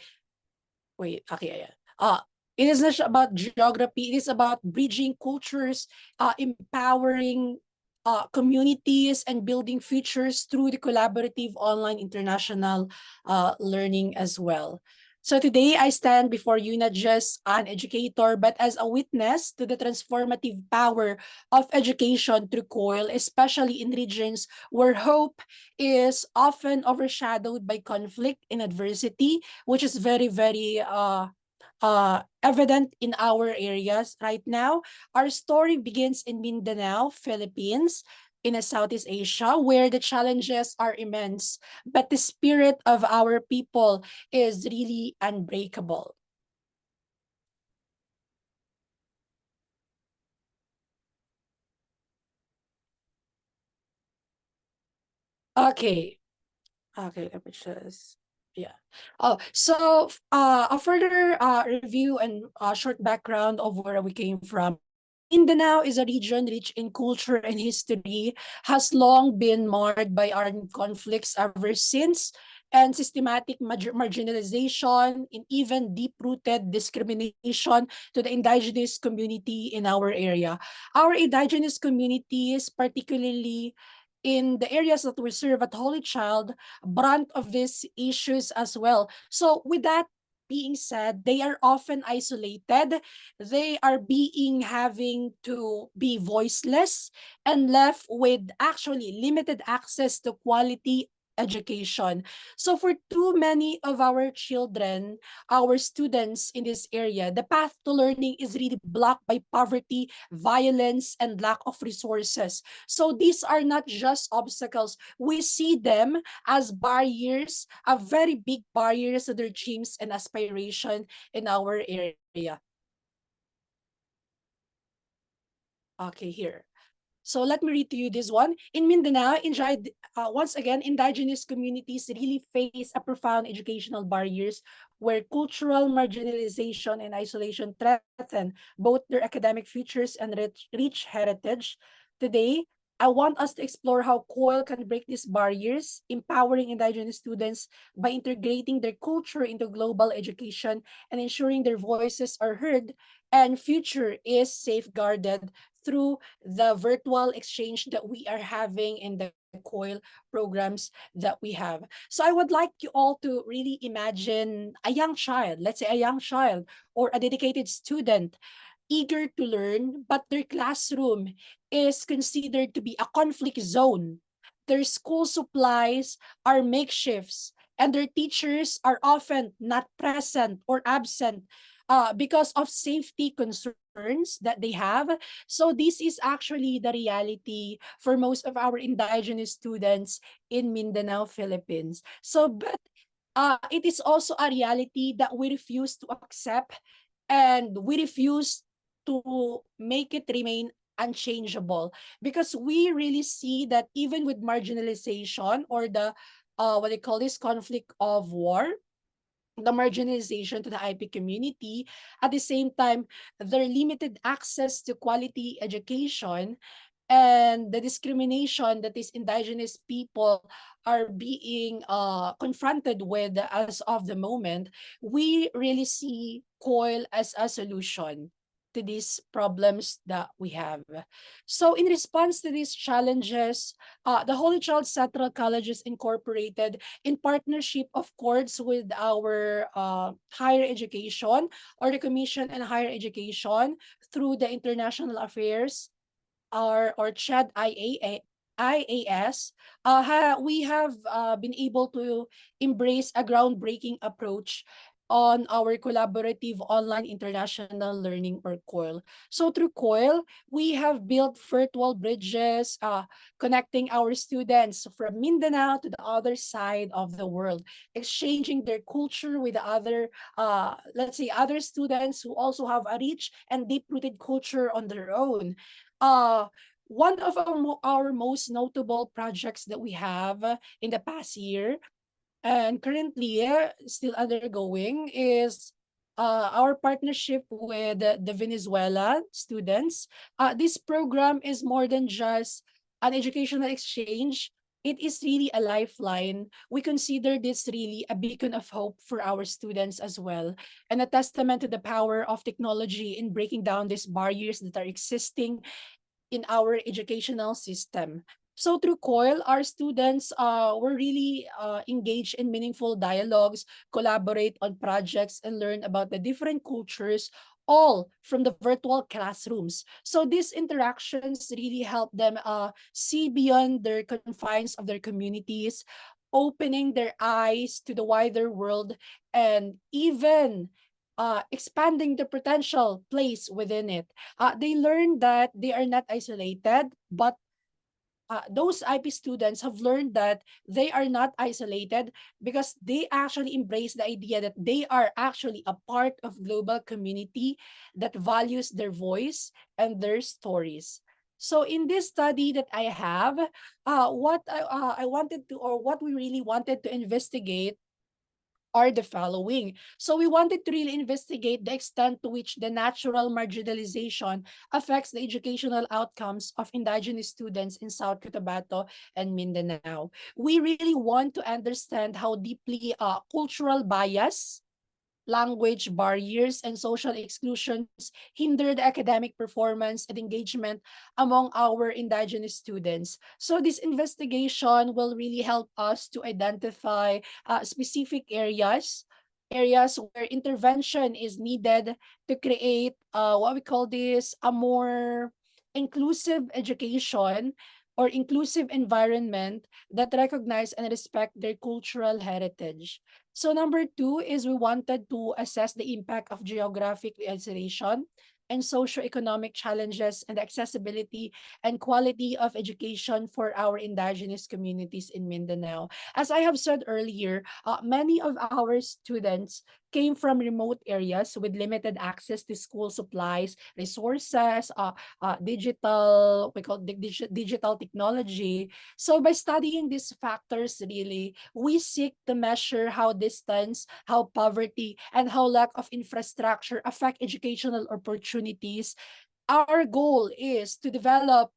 Wait, okay, yeah. It is not just about geography. It is about bridging cultures, empowering communities, and building futures through the collaborative online international learning as well. So today I stand before you not just an educator, but as a witness to the transformative power of education through COIL, especially in regions where hope is often overshadowed by conflict and adversity, which is very evident in our areas right now. Our story begins in Mindanao, Philippines, in Southeast Asia, where the challenges are immense, but the spirit of our people is really unbreakable. Okay, let me just Yeah. A further review and short background of where we came from. Mindanao is a region rich in culture and history, has long been marred by armed conflicts ever since, and systematic marginalization and even deep-rooted discrimination to the indigenous community in our area. Our indigenous communities, particularly in the areas that we serve at Holy Child, brunt of these issues as well. So with that being said, they are often isolated. They are being having to be voiceless and left with actually limited access to quality education. So for too many of our children, our students in this area, the path to learning is really blocked by poverty, violence, and lack of resources. So these are not just obstacles. We see them as barriers, a very big barriers to their dreams and aspiration in our area. Okay, here. So let me read to you this one. In Mindanao, once again, indigenous communities really face a profound educational barriers where cultural marginalization and isolation threaten both their academic futures and rich heritage. Today, I want us to explore how COIL can break these barriers, empowering indigenous students by integrating their culture into global education and ensuring their voices are heard and future is safeguarded through the virtual exchange that we are having in the COIL programs that we have. So I would like you all to really imagine a young child, let's say a young child or a dedicated student eager to learn, but their classroom is considered to be a conflict zone. Their school supplies are makeshifts, and their teachers are often not present or absent because of safety concerns that they have. So this is actually the reality for most of our indigenous students in Mindanao, Philippines. So, but it is also a reality that we refuse to accept, and we refuse to make it remain unchangeable, because we really see that even with marginalization or the what they call this conflict of war, the marginalization to the IP community, at the same time, their limited access to quality education and the discrimination that these indigenous people are being confronted with as of the moment, we really see COIL as a solution to these problems that we have. So in response to these challenges, the Holy Child Central Colleges Incorporated, in partnership, of course, with our higher education or the Commission on Higher Education through the International Affairs or CHED IAS, we have been able to embrace a groundbreaking approach on our collaborative online international learning, or COIL. So through COIL, we have built virtual bridges connecting our students from Mindanao to the other side of the world, exchanging their culture with the other, let's say, other students who also have a rich and deep-rooted culture on their own. One of our most notable projects that we have in the past year and currently still undergoing is our partnership with the Venezuela students. This program is more than just an educational exchange. It is really a lifeline. We consider this really a beacon of hope for our students as well, and a testament to the power of technology in breaking down these barriers that are existing in our educational system. So through COIL, our students were really engaged in meaningful dialogues, collaborate on projects, and learn about the different cultures, all from the virtual classrooms. So these interactions really help them see beyond their confines of their communities, opening their eyes to the wider world, and even expanding the potential place within it. They learn that they are not isolated, but those IP students have learned that they are not isolated because they actually embrace the idea that they are actually a part of global community that values their voice and their stories. So in this study that I have, what I wanted to, or what we really wanted to investigate are the following. So we wanted to really investigate the extent to which the natural marginalization affects the educational outcomes of indigenous students in South Cotabato and Mindanao. We really want to understand how deeply cultural bias, language barriers, and social exclusions hinder the academic performance and engagement among our indigenous students. So this investigation will really help us to identify specific areas where intervention is needed to create what we call this a more inclusive education or inclusive environment that recognize and respect their cultural heritage. So number two is we wanted to assess the impact of geographic isolation and socioeconomic challenges and the accessibility and quality of education for our indigenous communities in Mindanao. As I have said earlier, many of our students came from remote areas with limited access to school supplies, resources, digital technology. So by studying these factors, really, we seek to measure how distance, how poverty, and how lack of infrastructure affect educational opportunities. Our goal is to develop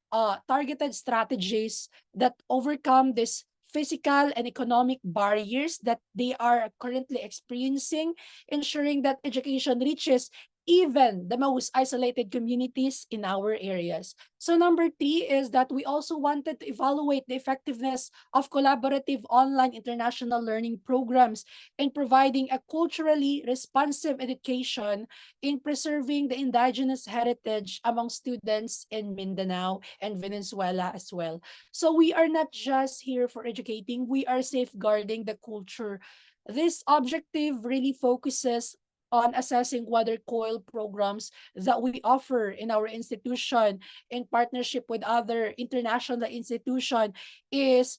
targeted strategies that overcome these physical and economic barriers that they are currently experiencing, ensuring that education reaches even the most isolated communities in our areas. So number three is that we also wanted to evaluate the effectiveness of collaborative online international learning programs in providing a culturally responsive education in preserving the indigenous heritage among students in Mindanao and Venezuela as well. So we are not just here for educating, we are safeguarding the culture. This objective really focuses on assessing whether COIL programs that we offer in our institution in partnership with other international institution is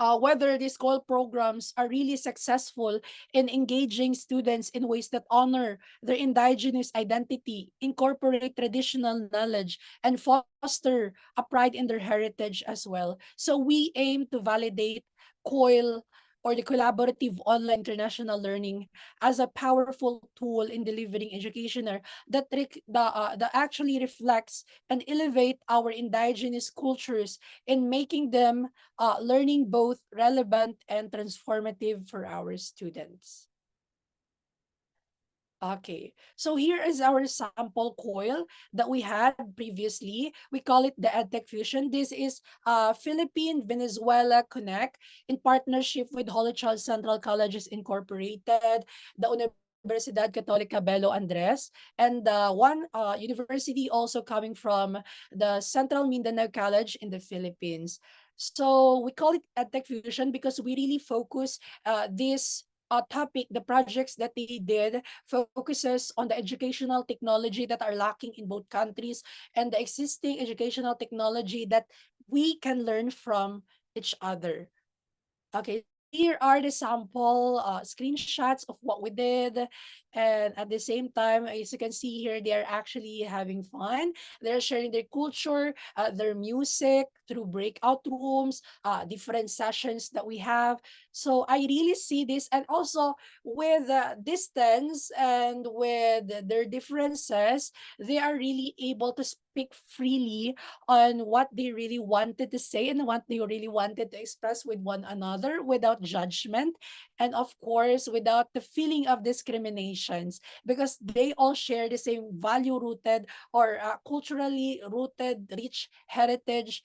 whether these COIL programs are really successful in engaging students in ways that honor their indigenous identity, incorporate traditional knowledge, and foster a pride in their heritage as well. So we aim to validate COIL or the collaborative online international learning as a powerful tool in delivering education that actually reflects and elevate our indigenous cultures in making them learning both relevant and transformative for our students. Okay, so here is our sample coil that we had previously. We call it the EdTech Fusion. This is Philippine-Venezuela Connect in partnership with Holy Child Central Colleges Incorporated, the Universidad Católica Belo Andres, and one university also coming from the Central Mindanao College in the Philippines. So we call it EdTech Fusion because we really focus this topic, the projects that they did focuses on the educational technology that are lacking in both countries and the existing educational technology that we can learn from each other. Okay, here are the sample screenshots of what we did. And at the same time, as you can see here, they are actually having fun. They're sharing their culture, their music through breakout rooms, different sessions that we have. So I really see this. And also with distance and with their differences, they are really able to speak freely on what they really wanted to say and what they really wanted to express with one another without judgment, and of course without the feeling of discriminations, because they all share the same value rooted or culturally rooted rich heritage,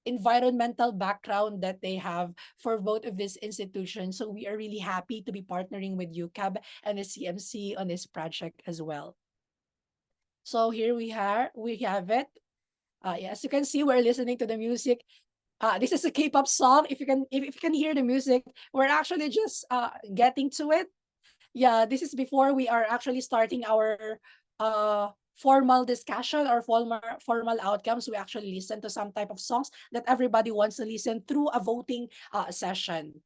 environmental background that they have for both of these institutions. So we are really happy to be partnering with UCAB and the CMC on this project as well. So here we have it. As you can see, we're listening to the music. This is a K-pop song. If you can hear the music, we're actually just getting to it. Yeah, this is before we are actually starting our formal discussion or formal outcomes. We actually listen to some type of songs that everybody wants to listen through a voting session.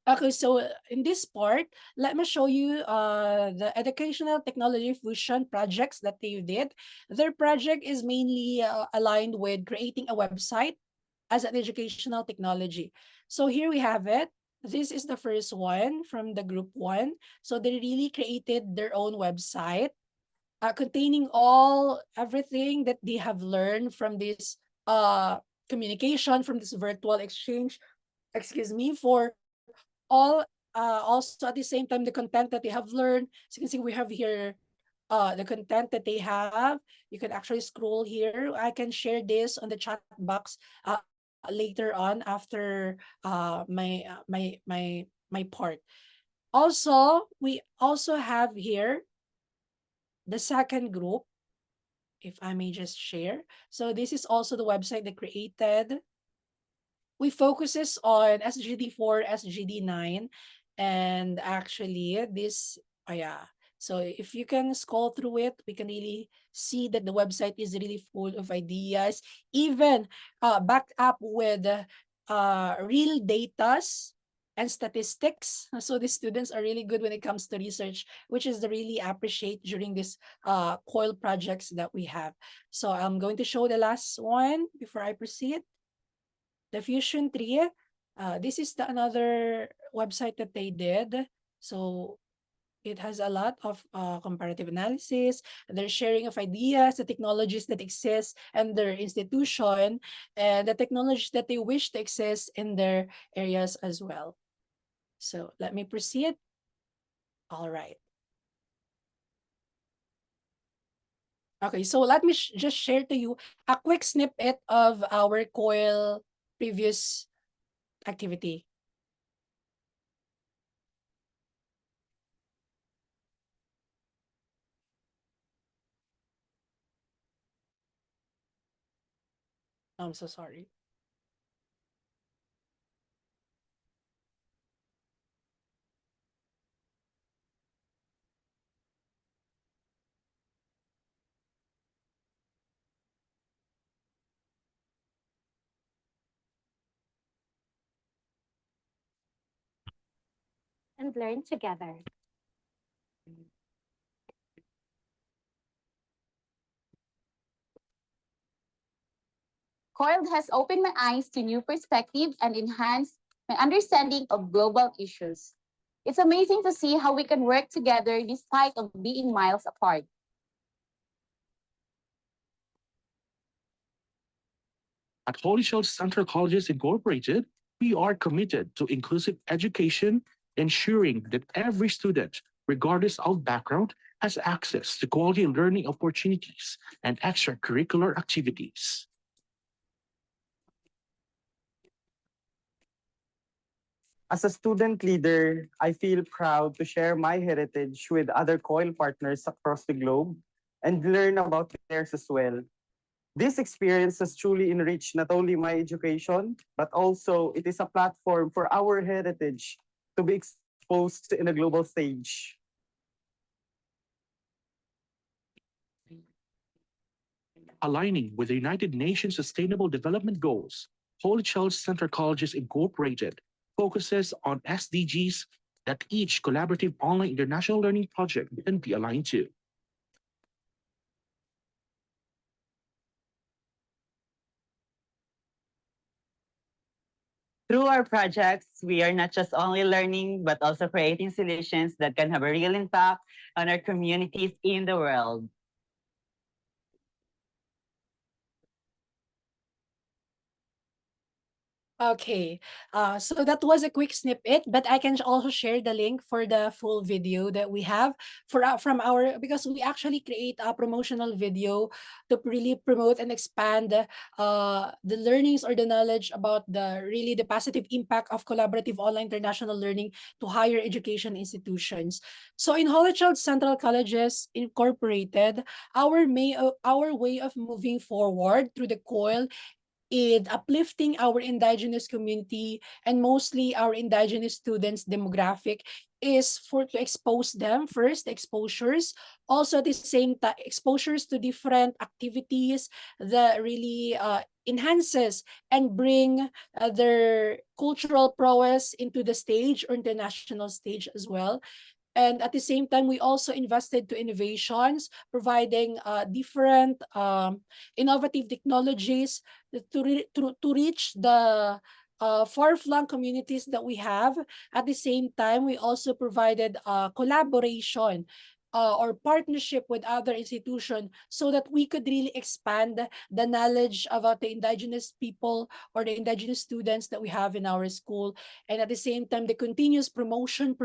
Okay, so in this part, let me show you the educational technology fusion projects that they did. Their project is mainly aligned with creating a website as an educational technology. So here we have it. This is the first one from the group one. So they really created their own website containing everything that they have learned from this communication, from this virtual exchange, excuse me, for all also at the same time the content that they have learned. As you can see, we have here the content that they have. You can actually scroll here. I can share this on the chat box later on after my part. Also, we also have here the second group, if I may just share. So this is also the website that created. We focuses on SGD4, SGD9, and actually this, oh yeah. So if you can scroll through it, we can really see that the website is really full of ideas, even backed up with real datas and statistics. So the students are really good when it comes to research, which is really appreciate during this COIL projects that we have. So I'm going to show the last one before I proceed. The Fusion 3, this is another website that they did. So it has a lot of comparative analysis, their sharing of ideas, the technologies that exist in their institution, and the technologies that they wish to exist in their areas as well. So let me proceed. All right. Okay, so let me just share to you a quick snippet of our COIL previous activity. I'm so sorry. And learn together. COILD has opened my eyes to new perspectives and enhanced my understanding of global issues. It's amazing to see how we can work together despite of being miles apart. At Holy Child Central Colleges Incorporated, we are committed to inclusive education, ensuring that every student, regardless of background, has access to quality learning opportunities and extracurricular activities. As a student leader, I feel proud to share my heritage with other COIL partners across the globe and learn about theirs as well. This experience has truly enriched not only my education, but also it is a platform for our heritage to be exposed in a global stage. Aligning with the United Nations Sustainable Development Goals, Holy Child Central Colleges Incorporated focuses on SDGs that each collaborative online international learning project can be aligned to. Through our projects, we are not just only learning, but also creating solutions that can have a real impact on our communities in the world. Okay, so that was a quick snippet, but I can also share the link for the full video that we have from our, because we actually create a promotional video to really promote and expand the learnings or the knowledge about the positive impact of collaborative online international learning to higher education institutions. So in Holy Child Central Colleges Incorporated, our way of moving forward through the COIL in uplifting our indigenous community and mostly our indigenous students demographic is to expose them first, exposures, also at the same time exposures to different activities that really enhances and bring their cultural prowess into the stage or international stage as well. And at the same time, we also invested to innovations, providing different innovative technologies to reach the far-flung communities that we have. At the same time, we also provided collaboration or partnership with other institutions so that we could really expand the knowledge about the indigenous people or the indigenous students that we have in our school. And at the same time, the continuous promotion,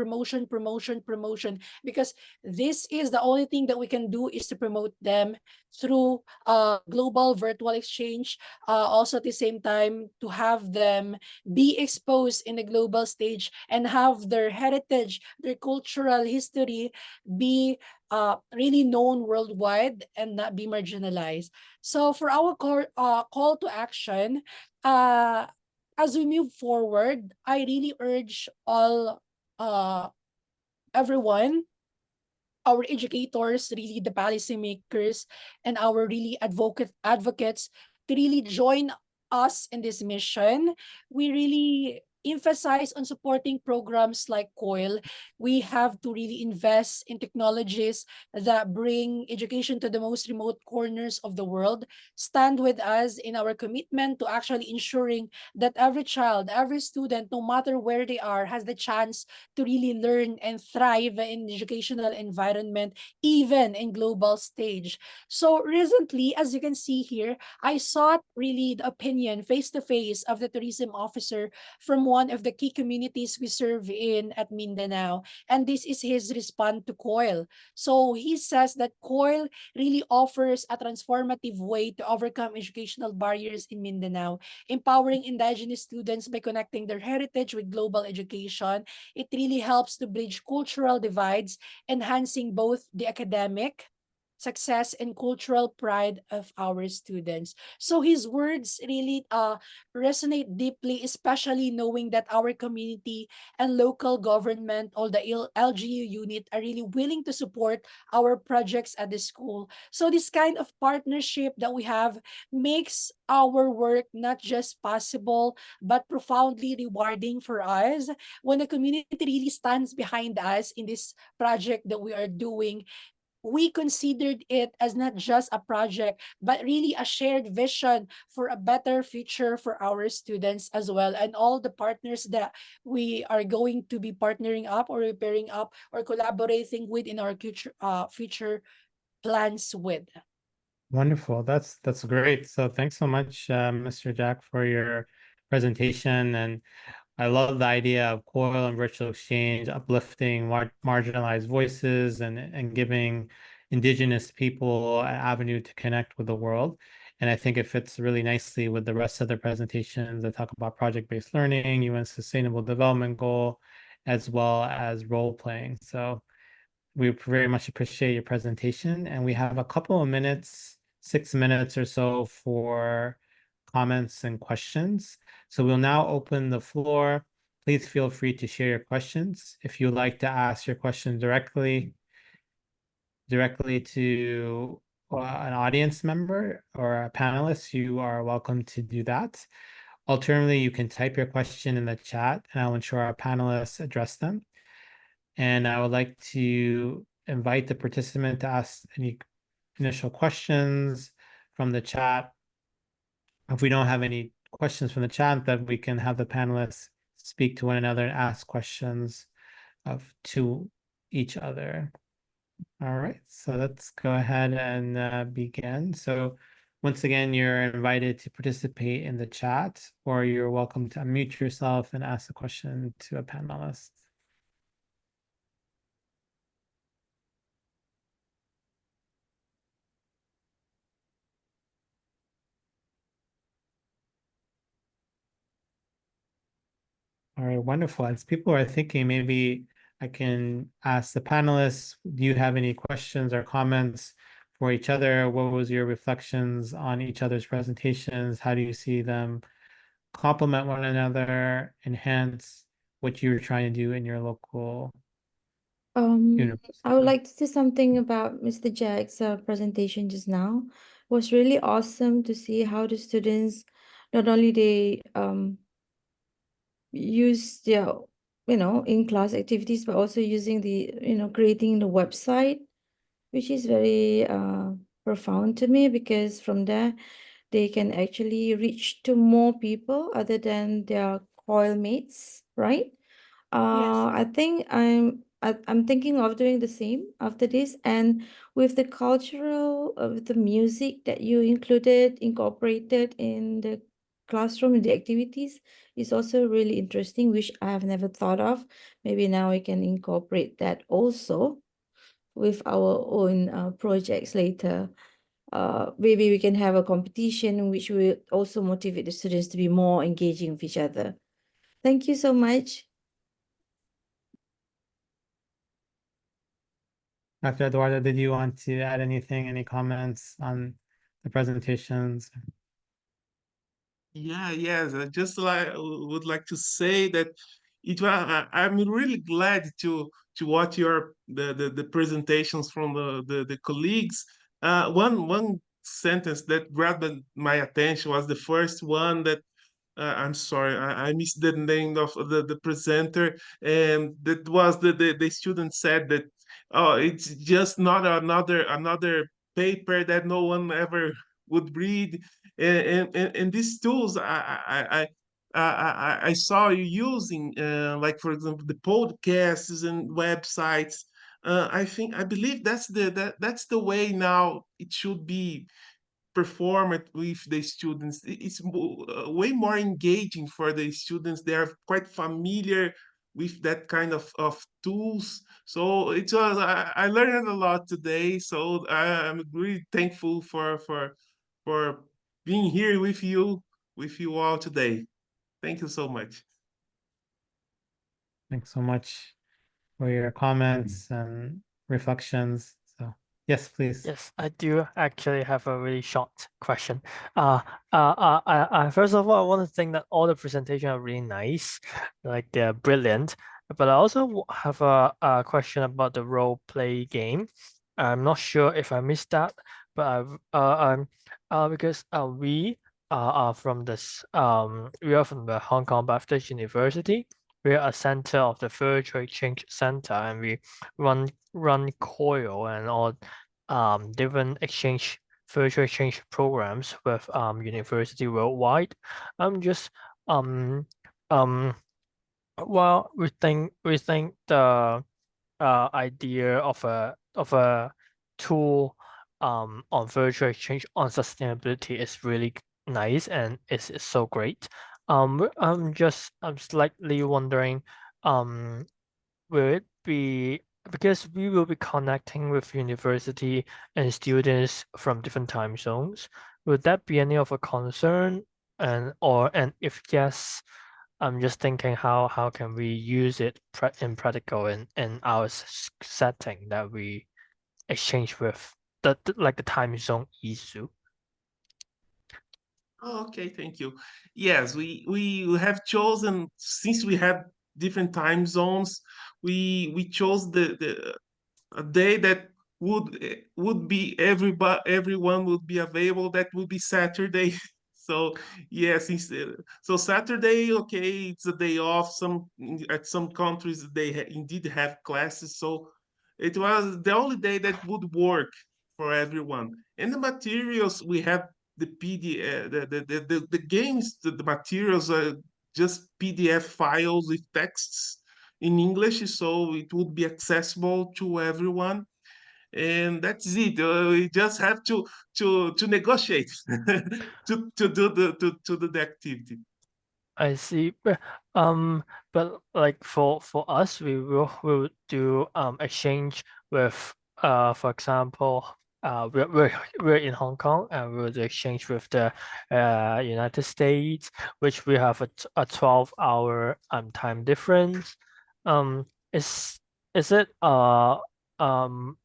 because this is the only thing that we can do is to promote them through global virtual exchange. Also at the same time, to have them be exposed in the global stage and have their heritage, their cultural history be really known worldwide and not be marginalized. So for our call to action, as we move forward, I really urge all everyone, our educators, really the policymakers, and our really advocates to really join us in this mission. We really emphasize on supporting programs like COIL. We have to really invest in technologies that bring education to the most remote corners of the world. Stand with us in our commitment to actually ensuring that every child, every student, no matter where they are, has the chance to really learn and thrive in educational environment, even in global stage. So recently, as you can see here, I sought really the opinion face-to-face of the tourism officer from one of the key communities we serve in at Mindanao. And this is his response to COIL. So he says that COIL really offers a transformative way to overcome educational barriers in Mindanao, empowering indigenous students by connecting their heritage with global education. It really helps to bridge cultural divides, enhancing both the academic success and cultural pride of our students. So his words really resonate deeply, especially knowing that our community and local government, all the LGU unit, are really willing to support our projects at the school. So this kind of partnership that we have makes our work not just possible, but profoundly rewarding for us. When the community really stands behind us in this project that we are doing, we considered it as not just a project, but really a shared vision for a better future for our students as well, and all the partners that we are going to be partnering up or pairing up or collaborating with in our future plans with. Wonderful. That's great. So thanks so much, Mr. Jack, for your presentation. And I love the idea of COIL and virtual exchange, uplifting marginalized voices and giving Indigenous people an avenue to connect with the world. And I think it fits really nicely with the rest of the presentations that talk about project-based learning, UN Sustainable Development Goal, as well as role playing. So we very much appreciate your presentation. And we have a couple of minutes, 6 minutes or so for comments and questions. So we'll now open the floor. Please feel free to share your questions. If you'd like to ask your question directly to an audience member or a panelist, you are welcome to do that. Alternatively, you can type your question in the chat and I'll ensure our panelists address them. And I would like to invite the participant to ask any initial questions from the chat. If we don't have any questions from the chat, then we can have the panelists speak to one another and ask questions to each other. All right, so let's go ahead and begin. So once again, you're invited to participate in the chat, or you're welcome to unmute yourself and ask a question to a panelist. All right, wonderful. As people are thinking, maybe I can ask the panelists, do you have any questions or comments for each other? What was your reflections on each other's presentations? How do you see them complement one another, enhance what you're trying to do in your local university? I would like to say something about Mr. Jack's presentation just now. It was really awesome to see how the students, not only they use their, in-class activities, but also using the, creating the website, which is very profound to me, because from there they can actually reach to more people other than their coil mates, right? I think I'm thinking of doing the same after this, and with the cultural, with the music that you incorporated in the classroom, in the activities, is also really interesting, which I have never thought of. Maybe now we can incorporate that also with our own projects later. Maybe we can have a competition which will also motivate the students to be more engaging with each other. Thank you so much. Dr. Eduardo, did you want to add anything, any comments on the presentations? Yeah, yes. I just would like to say that I'm really glad to watch the presentations from the colleagues. One sentence that grabbed my attention was the first one that I'm sorry, I missed the name of the presenter, and that was the student said that, oh, it's just not another paper that no one ever would read, and these tools I saw you using, like for example the podcasts and websites. I believe that's the way now it should be perform it with the students. It's way more engaging for the students. They are quite familiar with that kind of tools. So I learned a lot today. So I'm really thankful for being here with you all today. Thank you so much. Thanks so much for your comments and reflections. So, yes, please. Yes, I do actually have a really short question. First of all, I want to think that all the presentations are really nice, like they're brilliant. But I also have a question about the role play game. I'm not sure if I missed that, but because we are from the Hong Kong Baptist University. We are a center of the Virtual Exchange Center, and we run COIL and all different virtual exchange programs with university worldwide. I'm just um um well we think the idea of a tool on virtual exchange on sustainability is really nice and is so great. I'm slightly wondering, will it be, because we will be connecting with university and students from different time zones, would that be any of a concern? And if yes, I'm just thinking how can we use it in practical in our setting that we exchange with like the time zone issue. Oh, okay, thank you. Yes, we have chosen, since we have different time zones, we chose the a day that would be everyone would be available. That would be Saturday. So yes, so Saturday, okay, it's a day off. At some countries they indeed have classes, so it was the only day that would work for everyone. And the materials we have, the PDF, the games, the materials are just PDF files with texts in English, so it would be accessible to everyone. And that's it. We just have to negotiate to do the activity. I see. But like for us, we will do exchange with for example, we're in Hong Kong and we'll do exchange with the United States, which we have a 12-hour time difference. Um, is it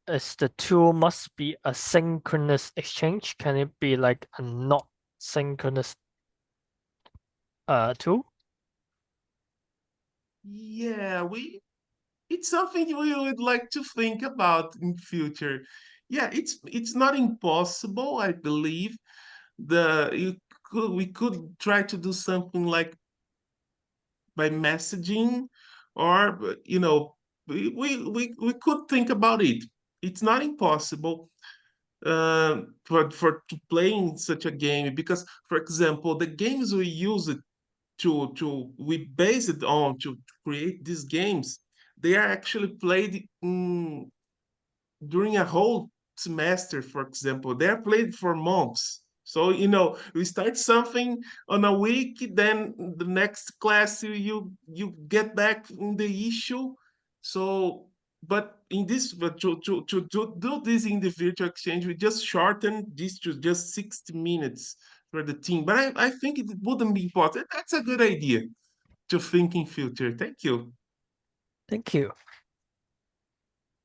is the tool must be a synchronous exchange? Can it be like a not synchronous tool? Yeah, it's something we would like to think about in future. Yeah, it's not impossible, I believe. We could try to do something like by messaging, or we could think about it. It's not impossible. to playing such a game, because, for example, the games we use it we base it on to create these games, they are actually played during a whole semester. For example, they're played for months. So, we start something on a week, then the next class you get back in the issue. So, but in this, but to do this in the virtual exchange, we just shorten this to just 60 minutes for the team. But I think it wouldn't be important. That's a good idea to think in future. Thank you. Thank you.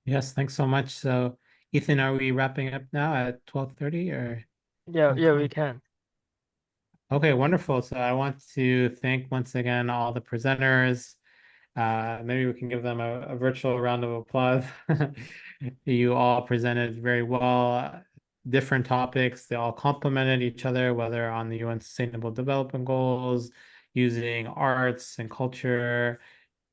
Yes, thanks so much. So, Ethan, are we wrapping up now at 12:30 or? Yeah, we can. Okay, wonderful. So I want to thank once again all the presenters. Maybe we can give them a virtual round of applause. You all presented very well, different topics. They all complemented each other, whether on the UN Sustainable Development Goals, using arts and culture,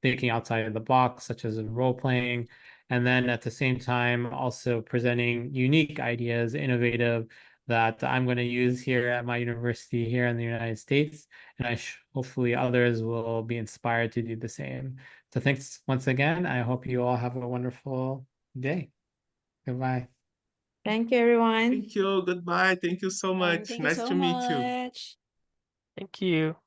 thinking outside of the box, such as in role playing, and then at the same time also presenting unique ideas, innovative, that I'm going to use here at my university here in the United States, and hopefully others will be inspired to do the same. So thanks once again. I hope you all have a wonderful day. Goodbye. Thank you, everyone. Thank you. Goodbye. Thank you so And much. thank you Nice so to meet you. much. Thank you.